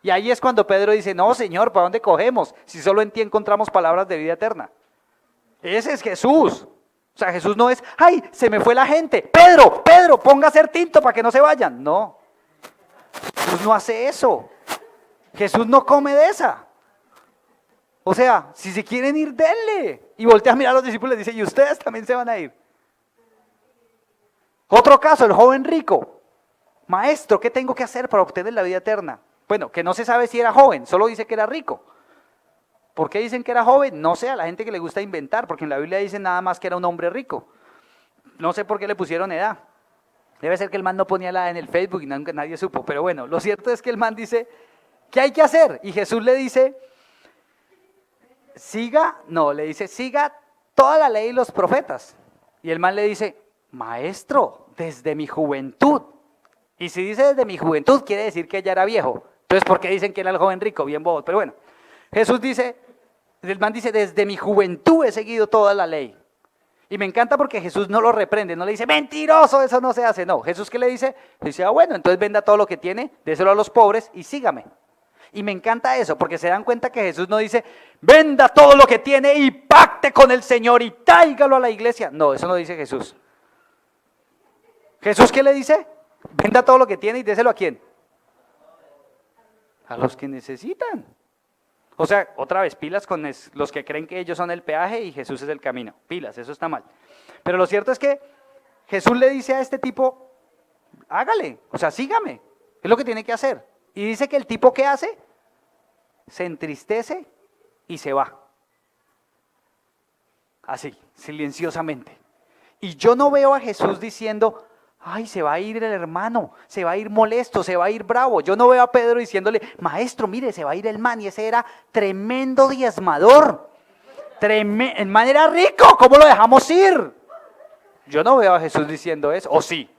Y ahí es cuando Pedro dice, no, Señor, ¿para dónde cogemos? Si solo en ti encontramos palabras de vida eterna. Ese es Jesús. O sea, Jesús no es, ay, se me fue la gente. Pedro, ponga a hacer tinto para que no se vayan. No, Jesús no hace eso. Jesús no come de esa. O sea, si se quieren ir, denle. Y voltea a mirar a los discípulos y dice, ¿y ustedes también se van a ir? Otro caso, el joven rico. Maestro, ¿qué tengo que hacer para obtener la vida eterna? Bueno, que no se sabe si era joven, solo dice que era rico. ¿Por qué dicen que era joven? No sé, a la gente que le gusta inventar, porque en la Biblia dice nada más que era un hombre rico. No sé por qué le pusieron edad. Debe ser que el man no ponía la en el Facebook y nadie supo. Pero bueno, lo cierto es que el man dice, ¿qué hay que hacer? Y Jesús le dice, siga toda la ley y los profetas. Y el man le dice, maestro, desde mi juventud. Y si dice desde mi juventud, quiere decir que ya era viejo. Entonces, ¿por qué dicen que era el joven rico? Bien bobos. Pero bueno, Jesús dice, el man dice, desde mi juventud he seguido toda la ley. Y me encanta porque Jesús no lo reprende, no le dice, mentiroso, eso no se hace. No, Jesús ¿qué le dice? Le dice, bueno, entonces venda todo lo que tiene, déselo a los pobres y sígame. Y me encanta eso, porque se dan cuenta que Jesús no dice, venda todo lo que tiene y pacte con el Señor y tráigalo a la iglesia. No, eso no dice Jesús. ¿Jesús qué le dice? Venda todo lo que tiene y déselo ¿a quién? A los que necesitan. O sea, otra vez, pilas con los que creen que ellos son el peaje y Jesús es el camino. Pilas, eso está mal. Pero lo cierto es que Jesús le dice a este tipo, hágale, o sea, sígame. Es lo que tiene que hacer. Y dice que el tipo ¿qué hace? Se entristece y se va. Así, silenciosamente. Y yo no veo a Jesús diciendo, ay, se va a ir el hermano, se va a ir molesto, se va a ir bravo. Yo no veo a Pedro diciéndole, maestro, mire, se va a ir el man, y ese era tremendo diezmador. El man era rico, ¿cómo lo dejamos ir? Yo no veo a Jesús diciendo eso, ¿o sí?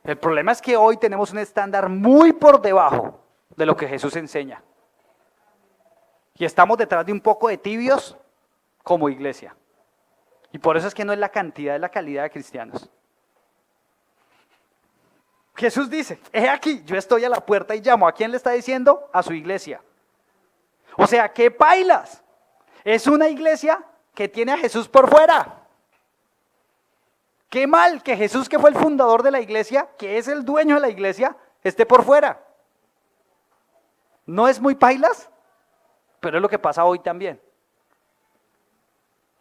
El problema es que hoy tenemos un estándar muy por debajo de lo que Jesús enseña. Y estamos detrás de un poco de tibios como iglesia. Y por eso es que no es la cantidad, es la calidad de cristianos. Jesús dice, he aquí, yo estoy a la puerta y llamo. ¿A quién le está diciendo? A su iglesia. O sea, ¿qué pailas? Es una iglesia que tiene a Jesús por fuera. Qué mal que Jesús, que fue el fundador de la iglesia, que es el dueño de la iglesia, esté por fuera. ¿No es muy pailas? Pero es lo que pasa hoy también.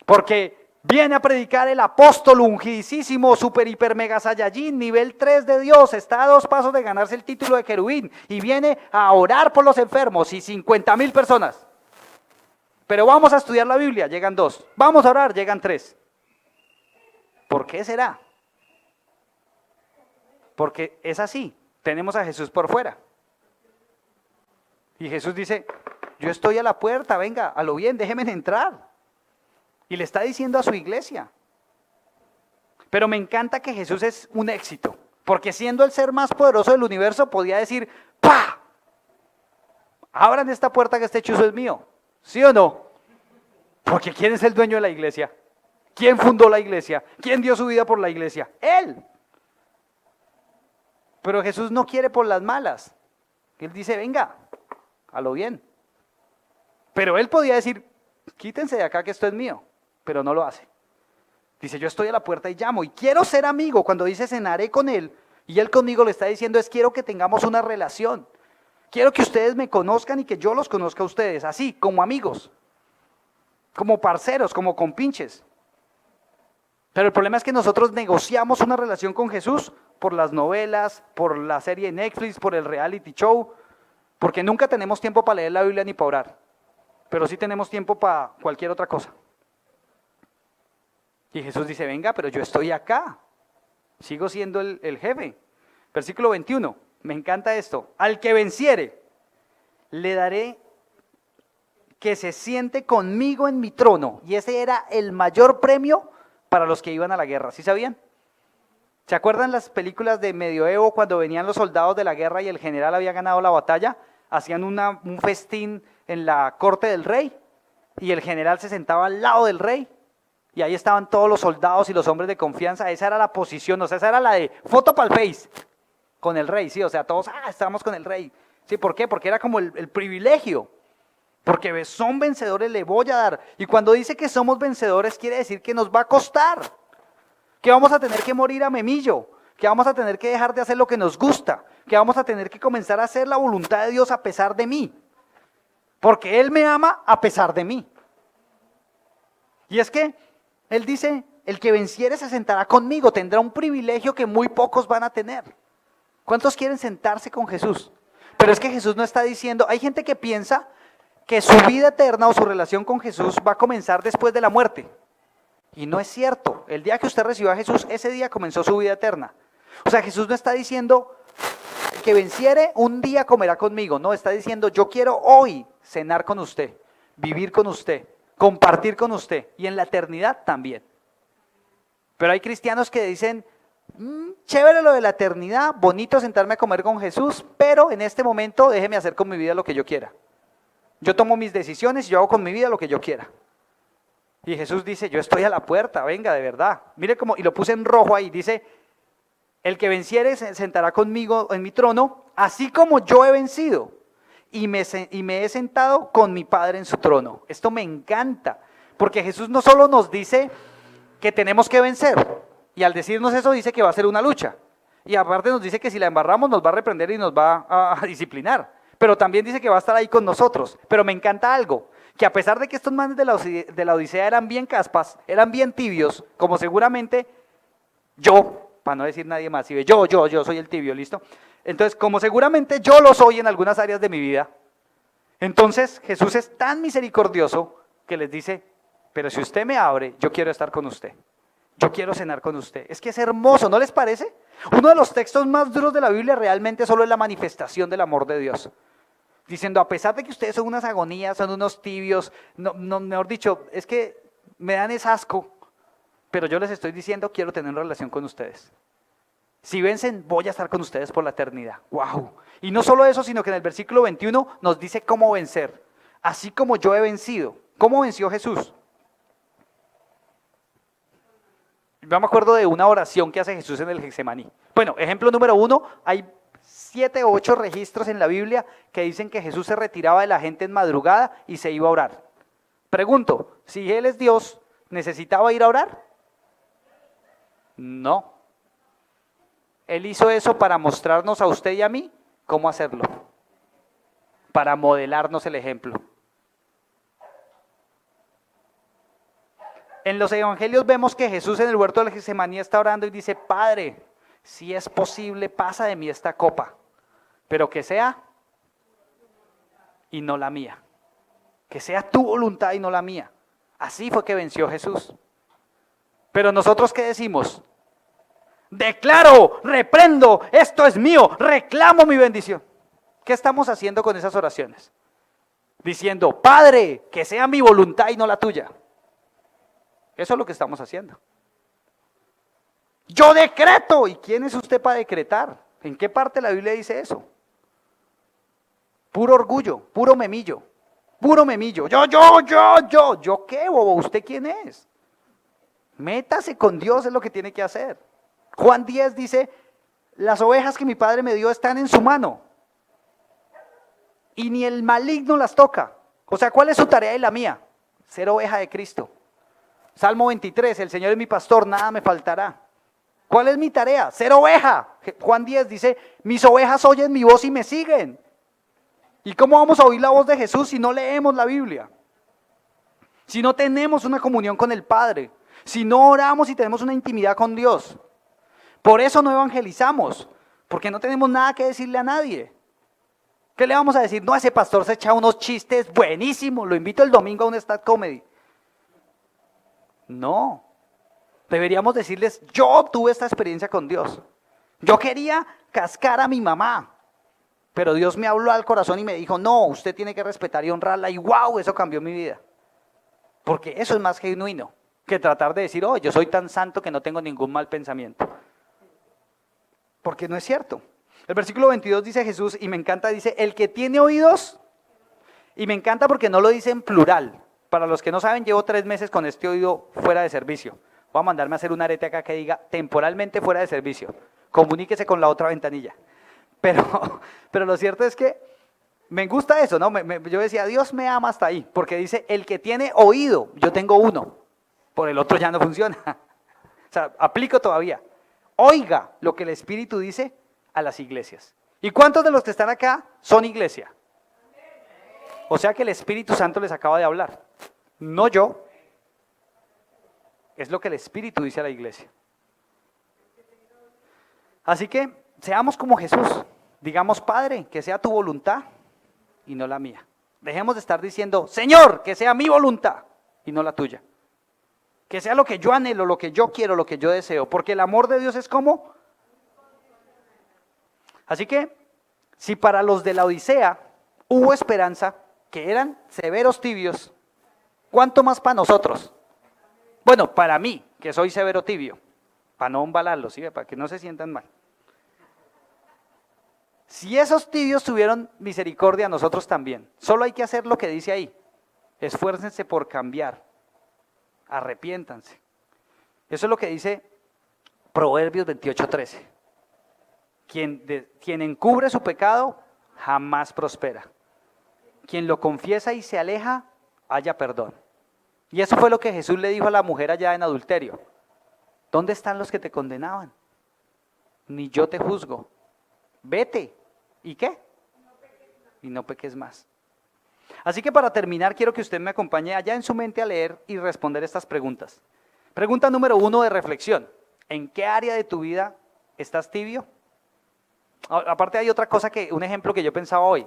Porque viene a predicar el apóstol ungidísimo, super, hiper, mega saiyajin, nivel 3 de Dios, está a 2 pasos de ganarse el título de querubín, y viene a orar por los enfermos, y 50,000 personas. Pero vamos a estudiar la Biblia, llegan 2. Vamos a orar, llegan 3. ¿Por qué será? Porque es así, tenemos a Jesús por fuera. Y Jesús dice, yo estoy a la puerta, venga, a lo bien, déjenme entrar. Y le está diciendo a su iglesia. Pero me encanta que Jesús es un éxito, porque siendo el ser más poderoso del universo podía decir, ¡pah! Abran esta puerta que este chuzo es mío. ¿Sí o no? Porque ¿quién es el dueño de la iglesia? ¿Quién fundó la iglesia? ¿Quién dio su vida por la iglesia? Él. Pero Jesús no quiere por las malas. Él dice, venga, a lo bien. Pero él podía decir, quítense de acá que esto es mío. Pero no lo hace. Dice, yo estoy a la puerta y llamo. Y quiero ser amigo. Cuando dice, cenaré con él. Y él conmigo le está diciendo, quiero que tengamos una relación. Quiero que ustedes me conozcan y que yo los conozca a ustedes. Así, como amigos. Como parceros, como compinches. Pero el problema es que nosotros negociamos una relación con Jesús por las novelas, por la serie de Netflix, por el reality show, porque nunca tenemos tiempo para leer la Biblia ni para orar, pero sí tenemos tiempo para cualquier otra cosa. Y Jesús dice, venga, pero yo estoy acá, sigo siendo el jefe. Versículo 21, me encanta esto, al que venciere, le daré que se siente conmigo en mi trono, y ese era el mayor premio para los que iban a la guerra, ¿sí sabían? ¿Se acuerdan las películas de medioevo cuando venían los soldados de la guerra y el general había ganado la batalla? Hacían un festín en la corte del rey y el general se sentaba al lado del rey y ahí estaban todos los soldados y los hombres de confianza. Esa era la posición, o sea, esa era la de foto para el face con el rey, sí, o sea, todos estábamos con el rey. ¿Sí? ¿Por qué? Porque era como el privilegio. Porque son vencedores, le voy a dar. Y cuando dice que somos vencedores, quiere decir que nos va a costar. Que vamos a tener que morir a memillo. Que vamos a tener que dejar de hacer lo que nos gusta. Que vamos a tener que comenzar a hacer la voluntad de Dios a pesar de mí. Porque Él me ama a pesar de mí. Y es que Él dice, el que venciere se sentará conmigo. Tendrá un privilegio que muy pocos van a tener. ¿Cuántos quieren sentarse con Jesús? Pero es que Jesús no está diciendo, hay gente que piensa que su vida eterna o su relación con Jesús va a comenzar después de la muerte. Y no es cierto. El día que usted recibió a Jesús, ese día comenzó su vida eterna. O sea, Jesús no está diciendo, el que venciere un día comerá conmigo. No, está diciendo, yo quiero hoy cenar con usted, vivir con usted, compartir con usted y en la eternidad también. Pero hay cristianos que dicen, chévere lo de la eternidad, bonito sentarme a comer con Jesús, pero en este momento déjeme hacer con mi vida lo que yo quiera. Yo tomo mis decisiones y yo hago con mi vida lo que yo quiera. Y Jesús dice, yo estoy a la puerta, venga, de verdad. Mire cómo, y lo puse en rojo ahí, dice, el que venciere se sentará conmigo en mi trono, así como yo he vencido y me he sentado con mi Padre en su trono. Esto me encanta, porque Jesús no solo nos dice que tenemos que vencer, y al decirnos eso dice que va a ser una lucha. Y aparte nos dice que si la embarramos nos va a reprender y nos va a disciplinar. Pero también dice que va a estar ahí con nosotros. Pero me encanta algo, que a pesar de que estos manes de la Odisea eran bien caspas, eran bien tibios, como seguramente yo, para no decir nadie más, si yo soy el tibio, ¿listo? Entonces, como seguramente yo lo soy en algunas áreas de mi vida, entonces Jesús es tan misericordioso que les dice, pero si usted me abre, yo quiero estar con usted. Yo quiero cenar con usted. Es que es hermoso, ¿no les parece? Uno de los textos más duros de la Biblia realmente solo es la manifestación del amor de Dios. Diciendo, a pesar de que ustedes son unas agonías, son unos tibios, mejor dicho, es que me dan ese asco, pero yo les estoy diciendo, quiero tener una relación con ustedes. Si vencen, voy a estar con ustedes por la eternidad. ¡Wow! Y no solo eso, sino que en el versículo 21 nos dice cómo vencer. Así como yo he vencido. ¿Cómo venció Jesús? Yo me acuerdo de una oración que hace Jesús en el Getsemaní. Bueno, ejemplo número 1, hay 7 o 8 registros en la Biblia que dicen que Jesús se retiraba de la gente en madrugada y se iba a orar. Pregunto, si Él es Dios, ¿necesitaba ir a orar? No. Él hizo eso para mostrarnos a usted y a mí cómo hacerlo, para modelarnos el ejemplo. En los evangelios vemos que Jesús en el huerto del Getsemaní está orando y dice: Padre, si es posible, pasa de mí esta copa, pero que sea y no la mía. Que sea tu voluntad y no la mía. Así fue que venció Jesús. Pero nosotros, ¿qué decimos? Declaro, reprendo, esto es mío, reclamo mi bendición. ¿Qué estamos haciendo con esas oraciones? Diciendo: Padre, que sea mi voluntad y no la tuya. Eso es lo que estamos haciendo. Yo decreto. ¿Y quién es usted para decretar? ¿En qué parte de la Biblia dice eso? Puro orgullo, puro memillo. Puro memillo. ¿Yo qué, bobo? ¿Usted quién es? Métase con Dios, es lo que tiene que hacer. Juan 10 dice: las ovejas que mi Padre me dio están en su mano, y ni el maligno las toca. O sea, ¿cuál es su tarea y la mía? Ser oveja de Cristo. Salmo 23, el Señor es mi pastor, nada me faltará. ¿Cuál es mi tarea? Ser oveja. Juan 10 dice: mis ovejas oyen mi voz y me siguen. ¿Y cómo vamos a oír la voz de Jesús si no leemos la Biblia? Si no tenemos una comunión con el Padre, si no oramos y tenemos una intimidad con Dios. Por eso no evangelizamos, porque no tenemos nada que decirle a nadie. ¿Qué le vamos a decir? No, ese pastor se echa unos chistes buenísimos, lo invito el domingo a un stand comedy. No, deberíamos decirles: yo tuve esta experiencia con Dios. Yo quería cascar a mi mamá, pero Dios me habló al corazón y me dijo: no, usted tiene que respetar y honrarla. Y wow, eso cambió mi vida. Porque eso es más genuino que tratar de decir: oh, yo soy tan santo que no tengo ningún mal pensamiento. Porque no es cierto. El versículo 22 dice Jesús, y me encanta, dice: el que tiene oídos, y me encanta porque no lo dice en plural. Para los que no saben, llevo 3 meses con este oído fuera de servicio. Voy a mandarme a hacer un arete acá que diga: temporalmente fuera de servicio. Comuníquese con la otra ventanilla. Pero lo cierto es que me gusta eso, ¿no? Yo decía: Dios me ama hasta ahí, porque dice: el que tiene oído, yo tengo uno, por el otro ya no funciona. O sea, aplico todavía. Oiga lo que el Espíritu dice a las iglesias. ¿Y cuántos de los que están acá son iglesia? O sea que el Espíritu Santo les acaba de hablar. No yo. Es lo que el Espíritu dice a la iglesia. Así que seamos como Jesús. Digamos: Padre, que sea tu voluntad y no la mía. Dejemos de estar diciendo: Señor, que sea mi voluntad y no la tuya. Que sea lo que yo anhelo, lo que yo quiero, lo que yo deseo. Porque el amor de Dios es como. Así que, si para los de la Odisea hubo esperanza, que eran severos tibios, ¿cuánto más para nosotros? Bueno, para mí, que soy severo tibio, para no embalarlos, ¿sí? Para que no se sientan mal. Si esos tibios tuvieron misericordia, nosotros también. Solo hay que hacer lo que dice ahí: esfuércense por cambiar, arrepiéntanse. Eso es lo que dice Proverbios 28:13. Quien encubre su pecado jamás prospera. Quien lo confiesa y se aleja, halla perdón. Y eso fue lo que Jesús le dijo a la mujer allá en adulterio: ¿dónde están los que te condenaban? Ni yo te juzgo. Vete. ¿Y qué? Y no peques más. Así que para terminar, quiero que usted me acompañe allá en su mente a leer y responder estas preguntas. Pregunta número 1 de reflexión: ¿en qué área de tu vida estás tibio? Aparte hay otra cosa, un ejemplo que yo pensaba hoy.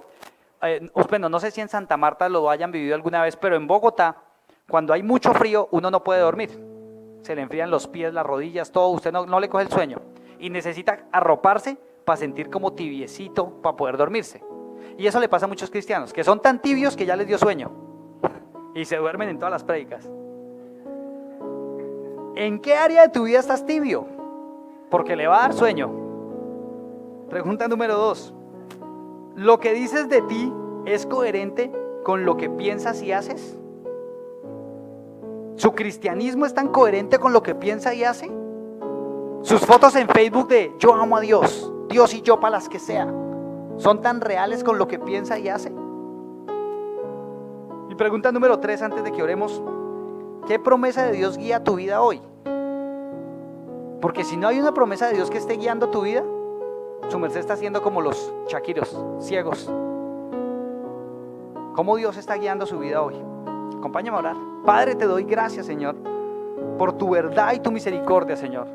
Bueno, no sé si en Santa Marta lo hayan vivido alguna vez, pero en Bogotá, cuando hay mucho frío, uno no puede dormir. Se le enfrían los pies, las rodillas, todo, usted no le coge el sueño. Y necesita arroparse para sentir como tibiecito para poder dormirse. Y eso le pasa a muchos cristianos, que son tan tibios que ya les dio sueño. Y se duermen en todas las prédicas. ¿En qué área de tu vida estás tibio? Porque le va a dar sueño. Pregunta número 2. ¿Lo que dices de ti es coherente con lo que piensas y haces? ¿Su cristianismo es tan coherente con lo que piensa y hace? ¿Sus fotos en Facebook de yo amo a Dios, Dios y yo para las que sea, son tan reales con lo que piensa y hace? Y pregunta número 3, antes de que oremos: ¿qué promesa de Dios guía tu vida hoy? Porque si no hay una promesa de Dios que esté guiando tu vida, su merced está haciendo como los chaquiros, ciegos. ¿Cómo Dios está guiando su vida hoy? Acompáñame a orar. Padre, te doy gracias, Señor, por tu verdad y tu misericordia, Señor.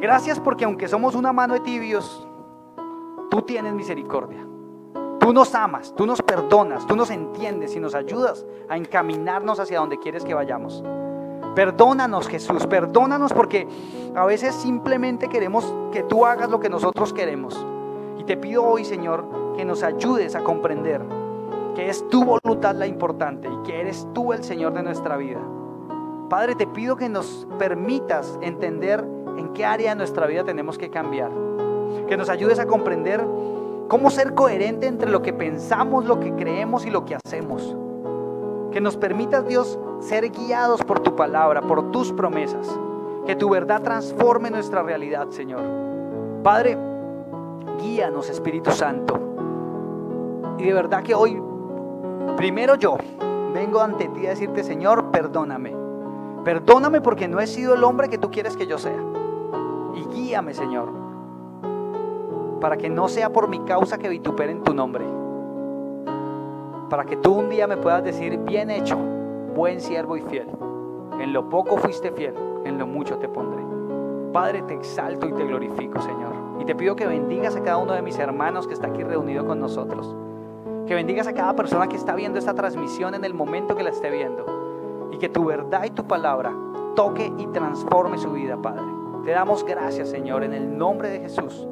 Gracias porque aunque somos una mano de tibios, tú tienes misericordia. Tú nos amas, tú nos perdonas, tú nos entiendes y nos ayudas a encaminarnos hacia donde quieres que vayamos. Perdónanos, Jesús, perdónanos porque a veces simplemente queremos que tú hagas lo que nosotros queremos. Y te pido hoy, Señor, que nos ayudes a comprender que es tu voluntad la importante y que eres tú el Señor de nuestra vida. Padre, te pido que nos permitas entender en qué área de nuestra vida tenemos que cambiar. Que nos ayudes a comprender cómo ser coherente entre lo que pensamos, lo que creemos y lo que hacemos. Que nos permitas, Dios, ser guiados por tu palabra, por tus promesas. Que tu verdad transforme nuestra realidad, Señor. Padre, guíanos, Espíritu Santo. Y de verdad que hoy, primero yo, vengo ante ti a decirte: Señor, perdóname. Perdóname porque no he sido el hombre que tú quieres que yo sea. Y guíame, Señor, para que no sea por mi causa que vituperen tu nombre. Para que tú un día me puedas decir: bien hecho, buen siervo y fiel. En lo poco fuiste fiel, en lo mucho te pondré. Padre, te exalto y te glorifico, Señor. Y te pido que bendigas a cada uno de mis hermanos que está aquí reunido con nosotros. Que bendigas a cada persona que está viendo esta transmisión en el momento que la esté viendo. Y que tu verdad y tu palabra toque y transforme su vida, Padre. Te damos gracias, Señor, en el nombre de Jesús.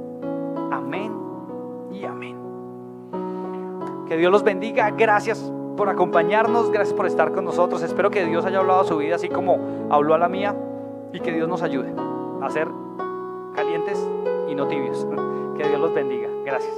Amén y amén. Que Dios los bendiga. Gracias por acompañarnos, gracias por estar con nosotros. Espero que Dios haya hablado a su vida así como habló a la mía, y que Dios nos ayude a ser calientes y no tibios. Que Dios los bendiga. Gracias.